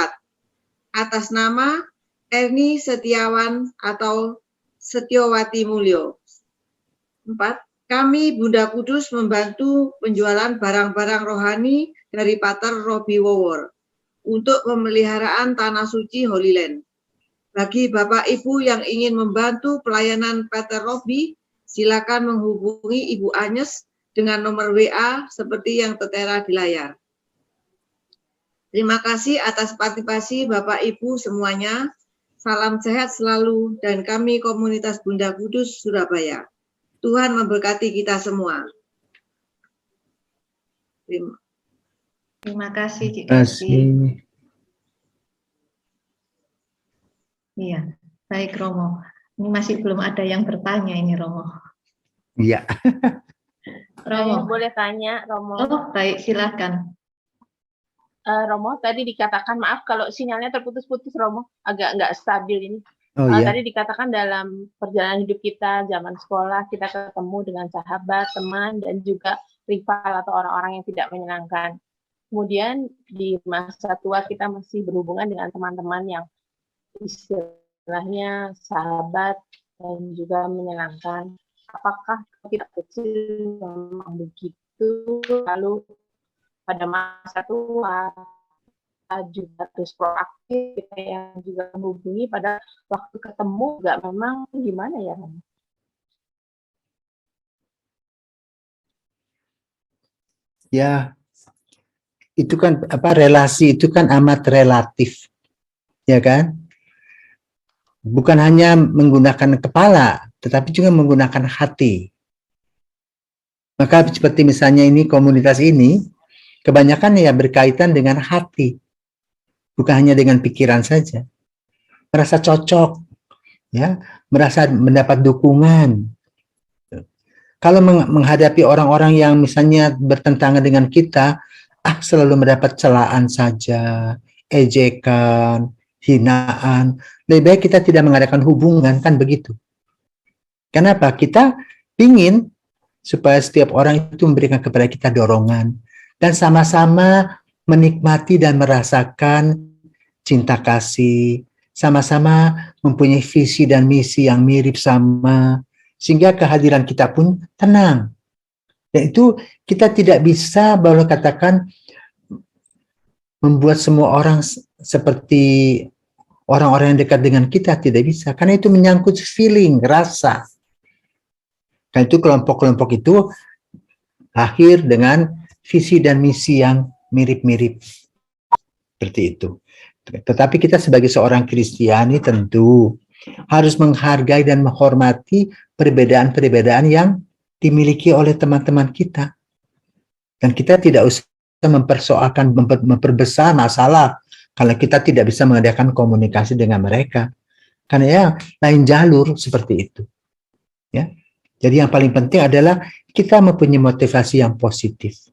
S4: atas nama Erni Setiawan atau Setiawati Mulyo. 4. Kami Bunda Kudus membantu penjualan barang-barang rohani dari Pater Robi Wowor untuk pemeliharaan Tanah Suci Holy Land. Bagi Bapak Ibu yang ingin membantu pelayanan Pater Robi, silakan menghubungi Ibu Agnes dengan nomor WA seperti yang tertera di layar. Terima kasih atas partisipasi Bapak Ibu semuanya. Salam sehat selalu dan kami komunitas Bunda Kudus Surabaya. Tuhan memberkati kita semua.
S1: Terima kasih, Cik
S2: Terima
S1: Kesi.
S2: kasih.
S1: Iya, baik Romo. Ini masih belum ada yang bertanya ini, Romo.
S2: Iya.
S5: Saya
S1: Romo.
S5: boleh tanya, Romo.
S1: Oh, baik, silakan.
S5: Romo, tadi dikatakan, maaf kalau sinyalnya terputus-putus, Romo, agak nggak stabil ini.
S2: Oh iya.
S5: Tadi dikatakan dalam perjalanan hidup kita, zaman sekolah, kita ketemu dengan sahabat, teman, dan juga rival atau orang-orang yang tidak menyenangkan. Kemudian di masa tua kita masih berhubungan dengan teman-teman yang istilahnya sahabat dan juga menyenangkan. Apakah kita kecil memang begitu, lalu pada masa tua juga terus proaktif, kita yang juga menghubungi pada waktu ketemu nggak memang gimana ya?
S2: Ya, itu kan relasi itu kan amat relatif, ya kan? Bukan hanya menggunakan kepala, tetapi juga menggunakan hati. Maka seperti misalnya ini komunitas ini, kebanyakan ya berkaitan dengan hati, bukan hanya dengan pikiran saja. Merasa cocok, ya, merasa mendapat dukungan. Kalau menghadapi orang-orang yang misalnya bertentangan dengan kita, selalu mendapat celaan saja, ejekan, hinaan, lebih baik kita tidak mengadakan hubungan, kan begitu. Kenapa? Kita ingin supaya setiap orang itu memberikan kepada kita dorongan dan sama-sama menikmati dan merasakan cinta kasih, sama-sama mempunyai visi dan misi yang mirip sama, sehingga kehadiran kita pun tenang. Dan itu kita tidak bisa, boleh katakan, membuat semua orang seperti orang-orang yang dekat dengan kita, tidak bisa. Karena itu menyangkut feeling, rasa. Karena itu kelompok-kelompok itu lahir dengan visi dan misi yang mirip-mirip. Seperti itu. Tetapi kita sebagai seorang Kristiani tentu harus menghargai dan menghormati perbedaan-perbedaan yang dimiliki oleh teman-teman kita. Dan kita tidak usah mempersoalkan, memperbesar masalah kalau kita tidak bisa mengadakan komunikasi dengan mereka. Karena ya lain jalur seperti itu. Ya. Jadi yang paling penting adalah kita mempunyai motivasi yang positif.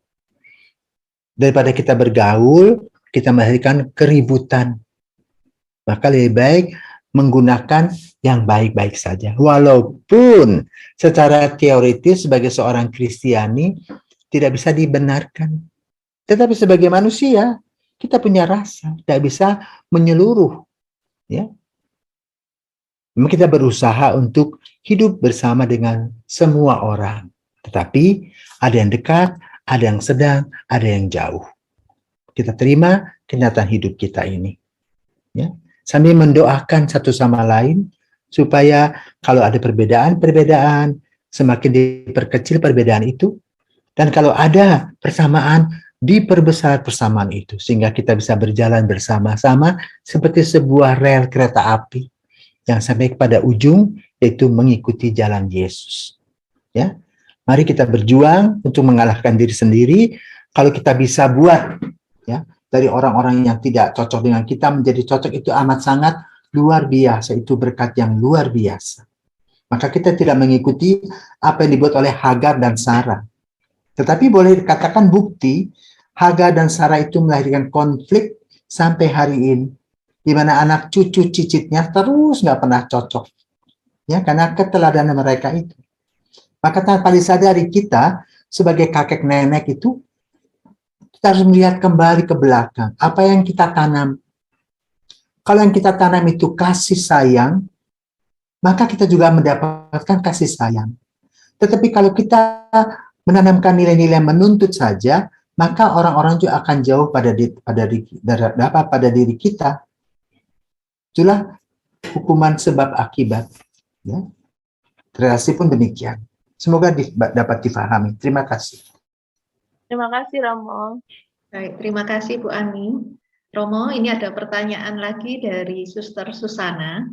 S2: Daripada kita bergaul, kita melahirkan keributan. Maka lebih baik menggunakan yang baik-baik saja. Walaupun secara teoritis sebagai seorang Kristiani tidak bisa dibenarkan. Tetapi sebagai manusia, kita punya rasa, tidak bisa menyeluruh. Ya. Memang kita berusaha untuk hidup bersama dengan semua orang. Tetapi ada yang dekat, ada yang sedang, ada yang jauh. Kita terima kenyataan hidup kita ini. Ya. Sambil mendoakan satu sama lain, supaya kalau ada perbedaan-perbedaan, semakin diperkecil perbedaan itu, dan kalau ada persamaan, diperbesar persamaan itu, sehingga kita bisa berjalan bersama-sama seperti sebuah rel kereta api yang sampai kepada ujung, yaitu mengikuti jalan Yesus. Ya, mari kita berjuang untuk mengalahkan diri sendiri. Kalau kita bisa buat, ya, dari orang-orang yang tidak cocok dengan kita menjadi cocok, itu amat sangat luar biasa, itu berkat yang luar biasa. Maka kita tidak mengikuti apa yang dibuat oleh Hagar dan Sarah. Tetapi boleh dikatakan bukti, Hagar dan Sarah itu melahirkan konflik sampai hari ini, di mana anak cucu cicitnya terus nggak pernah cocok. Ya, karena keteladanan mereka itu. Maka tanpa disadari kita, sebagai kakek nenek itu, kita harus melihat kembali ke belakang. Apa yang kita tanam? Kalau yang kita tanam itu kasih sayang, maka kita juga mendapatkan kasih sayang. Tetapi kalau kita menanamkan nilai-nilai menuntut saja, maka orang-orang juga akan jauh pada diri kita. Itulah hukuman sebab akibat. Ya. Relasi pun demikian. Semoga dapat difahami. Terima kasih.
S5: Terima kasih, Romo.
S1: Baik, terima kasih Bu Ani. Romo, ini ada pertanyaan lagi dari Suster Susana.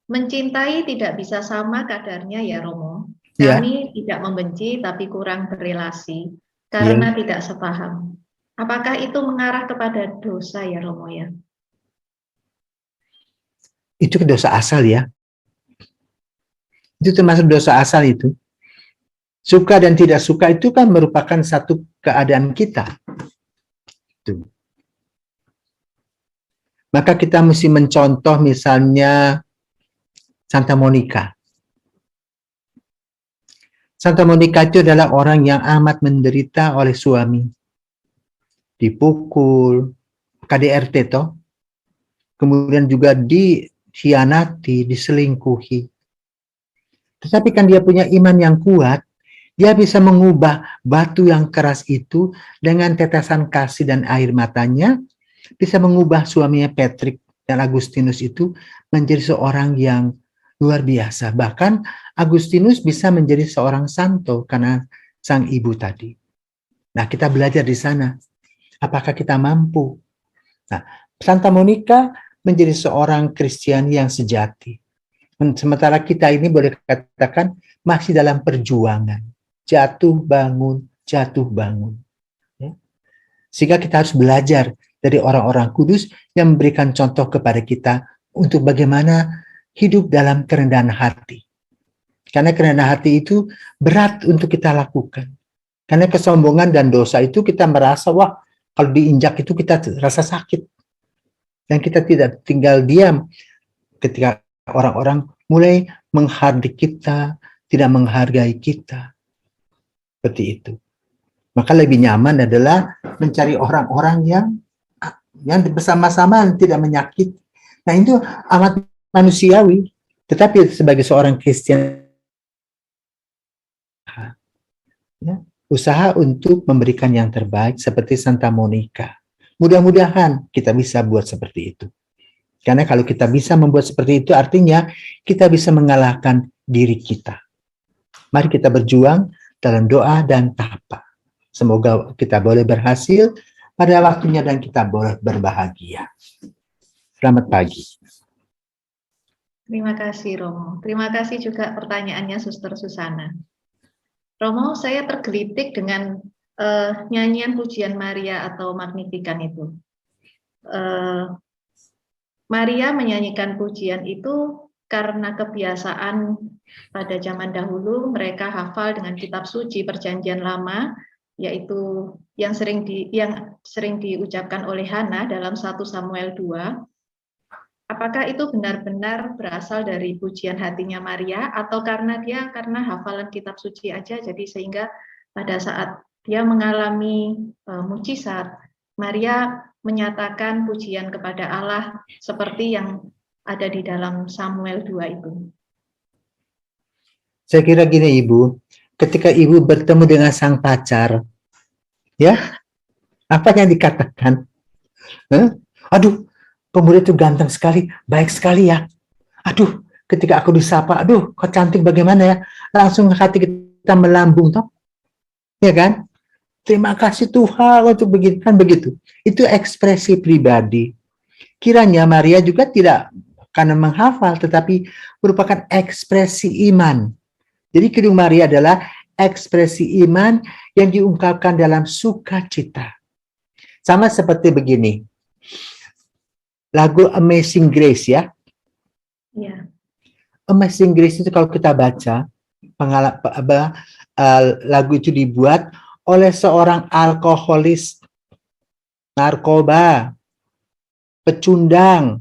S1: Mencintai tidak bisa sama kadarnya ya Romo. Kami tidak membenci tapi kurang berelasi karena tidak sepaham. Apakah itu mengarah kepada dosa ya Romo ya?
S2: Itu dosa asal ya. Itu termasuk dosa asal itu. Suka dan tidak suka itu kan merupakan satu keadaan kita. Tuh. Maka kita mesti mencontoh misalnya Santa Monica. Santa Monica itu adalah orang yang amat menderita oleh suami. Dipukul, KDRT toh. Kemudian juga dikhianati, diselingkuhi. Tetapi kan dia punya iman yang kuat. Dia bisa mengubah batu yang keras itu dengan tetesan kasih dan air matanya, bisa mengubah suaminya Patrick dan Agustinus itu menjadi seorang yang luar biasa. Bahkan Agustinus bisa menjadi seorang santo karena sang ibu tadi. Nah, kita belajar di sana. Apakah kita mampu? Nah, Santa Monica menjadi seorang Kristiani yang sejati. Sementara kita ini boleh katakan masih dalam perjuangan. Jatuh bangun, jatuh bangun. Ya. Sehingga kita harus belajar dari orang-orang kudus yang memberikan contoh kepada kita untuk bagaimana hidup dalam kerendahan hati. Karena kerendahan hati itu berat untuk kita lakukan. Karena kesombongan dan dosa itu kita merasa, wah kalau diinjak itu kita rasa sakit. Dan kita tidak tinggal diam ketika orang-orang mulai menghardik kita, tidak menghargai kita. Seperti itu. Maka lebih nyaman adalah mencari orang-orang yang bersama-sama tidak menyakiti. Nah, itu amat manusiawi. Tetapi sebagai seorang Kristen, ya, usaha untuk memberikan yang terbaik seperti Santa Monica. Mudah-mudahan kita bisa buat seperti itu. Karena kalau kita bisa membuat seperti itu, artinya kita bisa mengalahkan diri kita. Mari kita berjuang dalam doa dan tapa. Semoga kita boleh berhasil pada waktunya dan kita boleh berbahagia. Selamat pagi.
S1: Terima kasih Romo. Terima kasih juga pertanyaannya Suster Susana. Romo, saya tergelitik dengan nyanyian pujian Maria atau Magnificat itu. Maria menyanyikan pujian itu karena kebiasaan pada zaman dahulu mereka hafal dengan kitab suci Perjanjian Lama, yaitu yang sering diucapkan oleh Hana dalam 1 Samuel 2. Apakah itu benar-benar berasal dari pujian hatinya Maria atau karena hafalan kitab suci aja, jadi sehingga pada saat dia mengalami mukjizat, Maria menyatakan pujian kepada Allah seperti yang ada di dalam Samuel 2 itu.
S2: Saya kira gini Ibu, ketika Ibu bertemu dengan sang pacar, ya, apa yang dikatakan? Aduh, pemuda itu ganteng sekali, baik sekali ya. Aduh, ketika aku disapa, aduh, kok cantik bagaimana ya? Langsung hati kita melambung, toh? Ya kan? Terima kasih Tuhan untuk begitu, kan begitu. Itu ekspresi pribadi. Kiranya Maria juga tidak karena menghafal, tetapi merupakan ekspresi iman. Jadi Kidung Maria adalah ekspresi iman yang diungkapkan dalam sukacita. Sama seperti begini. Lagu Amazing Grace ya.
S1: Ya.
S2: Amazing Grace itu kalau kita baca, lagu itu dibuat oleh seorang alkoholis, narkoba, pecundang,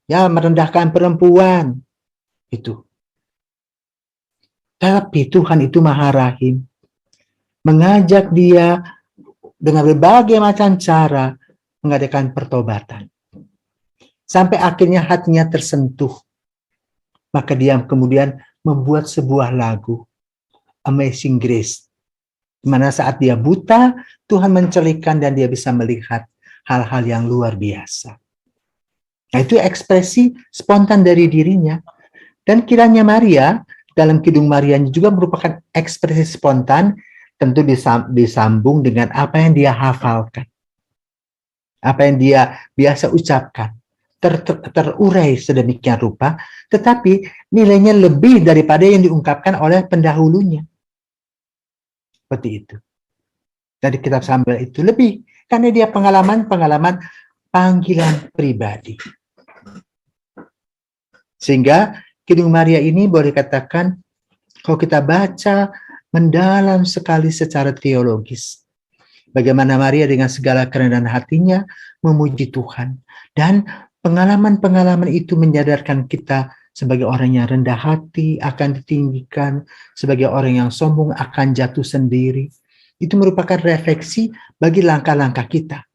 S2: ya, merendahkan perempuan. Itu. Tapi Tuhan itu Maha Rahim. Mengajak dia dengan berbagai macam cara mengadakan pertobatan. Sampai akhirnya hatinya tersentuh. Maka dia kemudian membuat sebuah lagu, Amazing Grace. Di mana saat dia buta, Tuhan mencelikkan dan dia bisa melihat hal-hal yang luar biasa. Nah, itu ekspresi spontan dari dirinya. Dan kiranya Maria, dalam Kidung Marianya juga merupakan ekspresi spontan, tentu disambung dengan apa yang dia hafalkan. Apa yang dia biasa ucapkan. Terurai sedemikian rupa, tetapi nilainya lebih daripada yang diungkapkan oleh pendahulunya. Seperti itu. Dari kitab Samuel itu lebih, karena dia pengalaman panggilan pribadi. Sehingga Kidung Maria ini boleh katakan, kalau kita baca mendalam sekali secara teologis. Bagaimana Maria dengan segala kerendahan hatinya memuji Tuhan. Dan pengalaman-pengalaman itu menyadarkan kita sebagai orang yang rendah hati akan ditinggikan, sebagai orang yang sombong akan jatuh sendiri. Itu merupakan refleksi bagi langkah-langkah kita.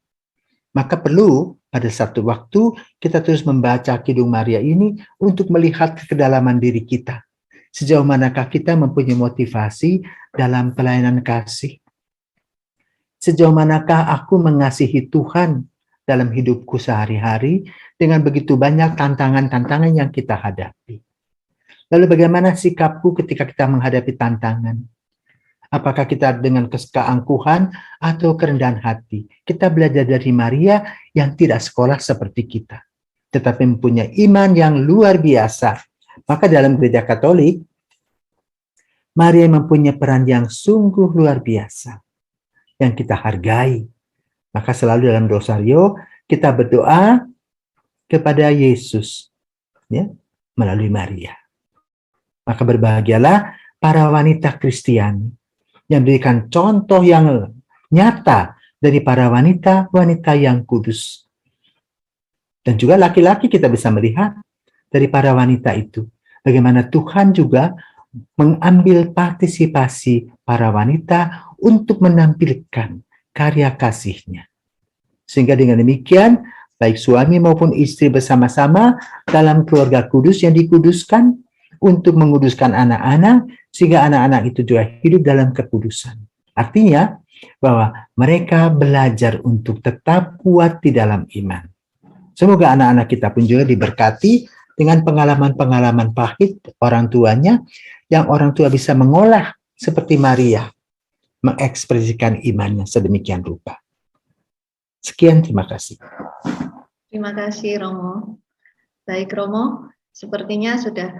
S2: Maka perlu pada satu waktu kita terus membaca Kidung Maria ini untuk melihat ke kedalaman diri kita. Sejauh manakah kita mempunyai motivasi dalam pelayanan kasih. Sejauh manakah aku mengasihi Tuhan dalam hidupku sehari-hari dengan begitu banyak tantangan-tantangan yang kita hadapi. Lalu bagaimana sikapku ketika kita menghadapi tantangan? Apakah kita dengan keangkuhan atau kerendahan hati? Kita belajar dari Maria yang tidak sekolah seperti kita, tetapi mempunyai iman yang luar biasa. Maka dalam gereja Katolik, Maria mempunyai peran yang sungguh luar biasa, yang kita hargai. Maka selalu dalam rosario, kita berdoa kepada Yesus, ya, melalui Maria. Maka berbahagialah para wanita Kristiani yang memberikan contoh yang nyata dari para wanita-wanita yang kudus. Dan juga laki-laki kita bisa melihat dari para wanita itu, bagaimana Tuhan juga mengambil partisipasi para wanita untuk menampilkan karya kasih-Nya. Sehingga dengan demikian, baik suami maupun istri bersama-sama dalam keluarga kudus yang dikuduskan untuk menguduskan anak-anak, sehingga anak-anak itu juga hidup dalam kekudusan. Artinya bahwa mereka belajar untuk tetap kuat di dalam iman. Semoga anak-anak kita pun juga diberkati dengan pengalaman-pengalaman pahit orang tuanya, yang orang tua bisa mengolah seperti Maria, mengekspresikan imannya sedemikian rupa. Sekian, terima kasih.
S1: Terima kasih Romo. Baik Romo, sepertinya sudah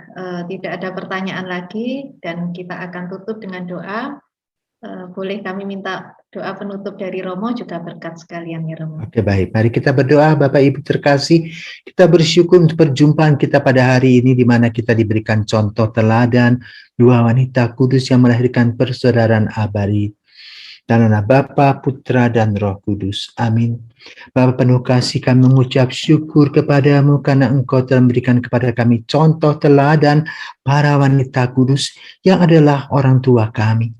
S1: tidak ada pertanyaan lagi dan kita akan tutup dengan doa. Boleh kami minta doa penutup dari Romo juga berkat sekalian ya Romo.
S2: Oke, baik. Mari kita berdoa. Bapak Ibu terkasih, kita bersyukur untuk perjumpaan kita pada hari ini di mana kita diberikan contoh teladan dua wanita kudus yang melahirkan persaudaraan abadi. Dan nama Bapa, Putra, dan Roh Kudus. Amin. Bapa penuh kasih, kami mengucap syukur kepadamu karena Engkau telah memberikan kepada kami contoh teladan para wanita kudus yang adalah orang tua kami,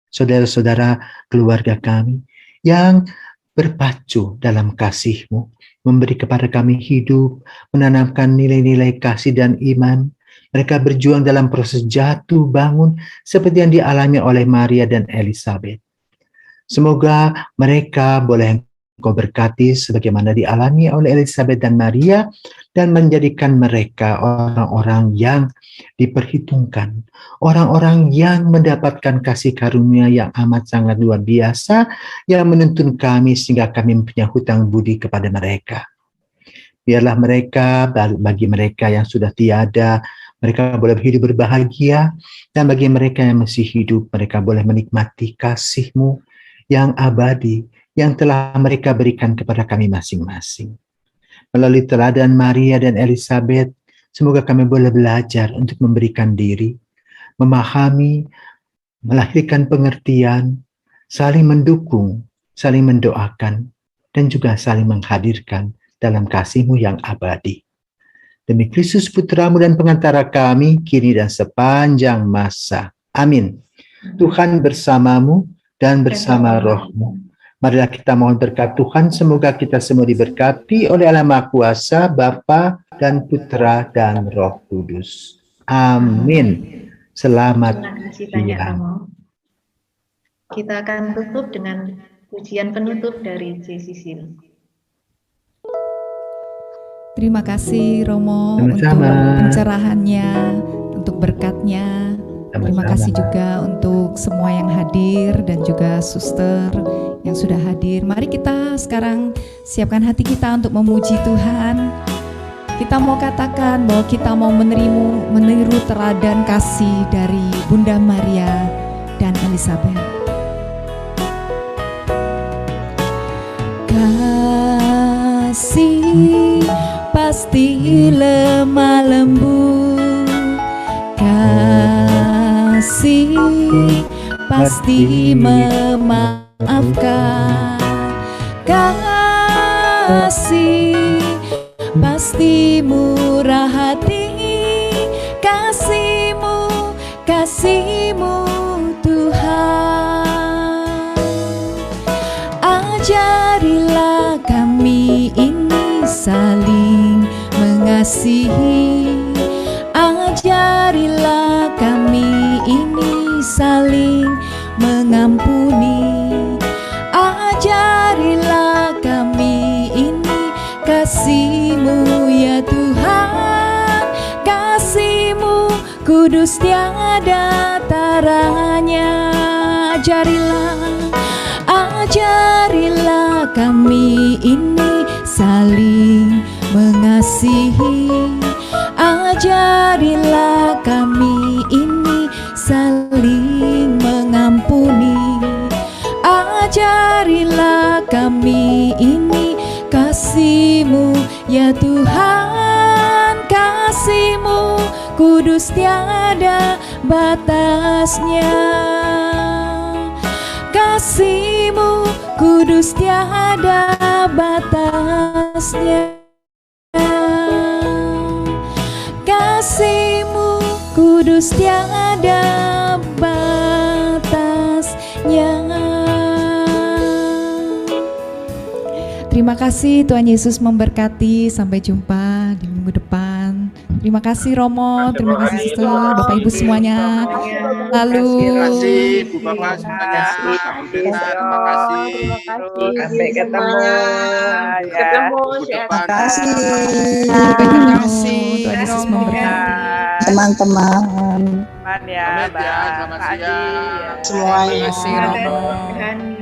S2: saudara-saudara keluarga kami, yang berpacu dalam kasih-Mu, memberi kepada kami hidup, menanamkan nilai-nilai kasih dan iman. Mereka berjuang dalam proses jatuh bangun seperti yang dialami oleh Maria dan Elizabeth. Semoga mereka boleh Engkau berkati sebagaimana dialami oleh Elizabeth dan Maria, dan menjadikan mereka orang-orang yang diperhitungkan, orang-orang yang mendapatkan kasih karunia yang amat sangat luar biasa, yang menuntun kami sehingga kami mempunyai hutang budi kepada mereka. Biarlah mereka, bagi mereka yang sudah tiada, mereka boleh hidup berbahagia, dan bagi mereka yang masih hidup, mereka boleh menikmati kasih-Mu yang abadi, yang telah mereka berikan kepada kami masing-masing. Melalui teladan Maria dan Elizabeth, semoga kami boleh belajar untuk memberikan diri, memahami, melahirkan pengertian, saling mendukung, saling mendoakan, dan juga saling menghadirkan dalam kasih-Mu yang abadi. Demi Kristus Putra-Mu dan pengantara kami, kini dan sepanjang masa. Amin. Tuhan bersamamu dan bersama roh-Mu. Marilah kita mohon berkat Tuhan, semoga kita semua diberkati oleh Allah Maha Kuasa, Bapa dan Putra dan Roh Kudus. Amin. Selamat
S1: Terima kasih banyak Romo. Kita akan tutup dengan pujian penutup dari C. Sisil.
S3: Terima kasih Romo untuk pencerahannya, untuk berkatnya. Terima kasih juga untuk semua yang hadir dan juga suster yang sudah hadir. Mari kita sekarang siapkan hati kita untuk memuji Tuhan. Kita mau katakan bahwa kita mau meniru teladan kasih dari Bunda Maria dan Elizabeth. Kasih pasti lemah lembut, kasih pasti memaafkan, kasih pasti murah hati, kasih-Mu, kasih-Mu Tuhan. Ajarilah kami ini saling mengasihi, ajarilah kami ini saling mengampuni, ajarilah kami ini kasih-Mu ya Tuhan, kasih-Mu kudus tiada taranya. Ajarilah kami ini saling mengasihi, ajarilah kami ini saling mengampuni, ajarilah kami ini kasih-Mu ya Tuhan, kasih-Mu kudus tiada batasnya, kasih-Mu kudus tiada batasnya. kudus tiada batasnya. Terima kasih, Tuhan Yesus memberkati. Sampai jumpa di minggu depan. Terima kasih Romo, terima kasih Sister, Bapak Ibu semuanya. Lalu
S6: Terima kasih Bu Bapak semuanya. Terima kasih.
S5: Sampai ketemu.
S6: Minggu depan.
S3: Terima kasih, Tuhan Yesus memberkati.
S7: Teman-teman.
S6: Pamit ya, selamat siang.
S7: Semuanya.
S3: Terima kasih Romo.
S1: Dan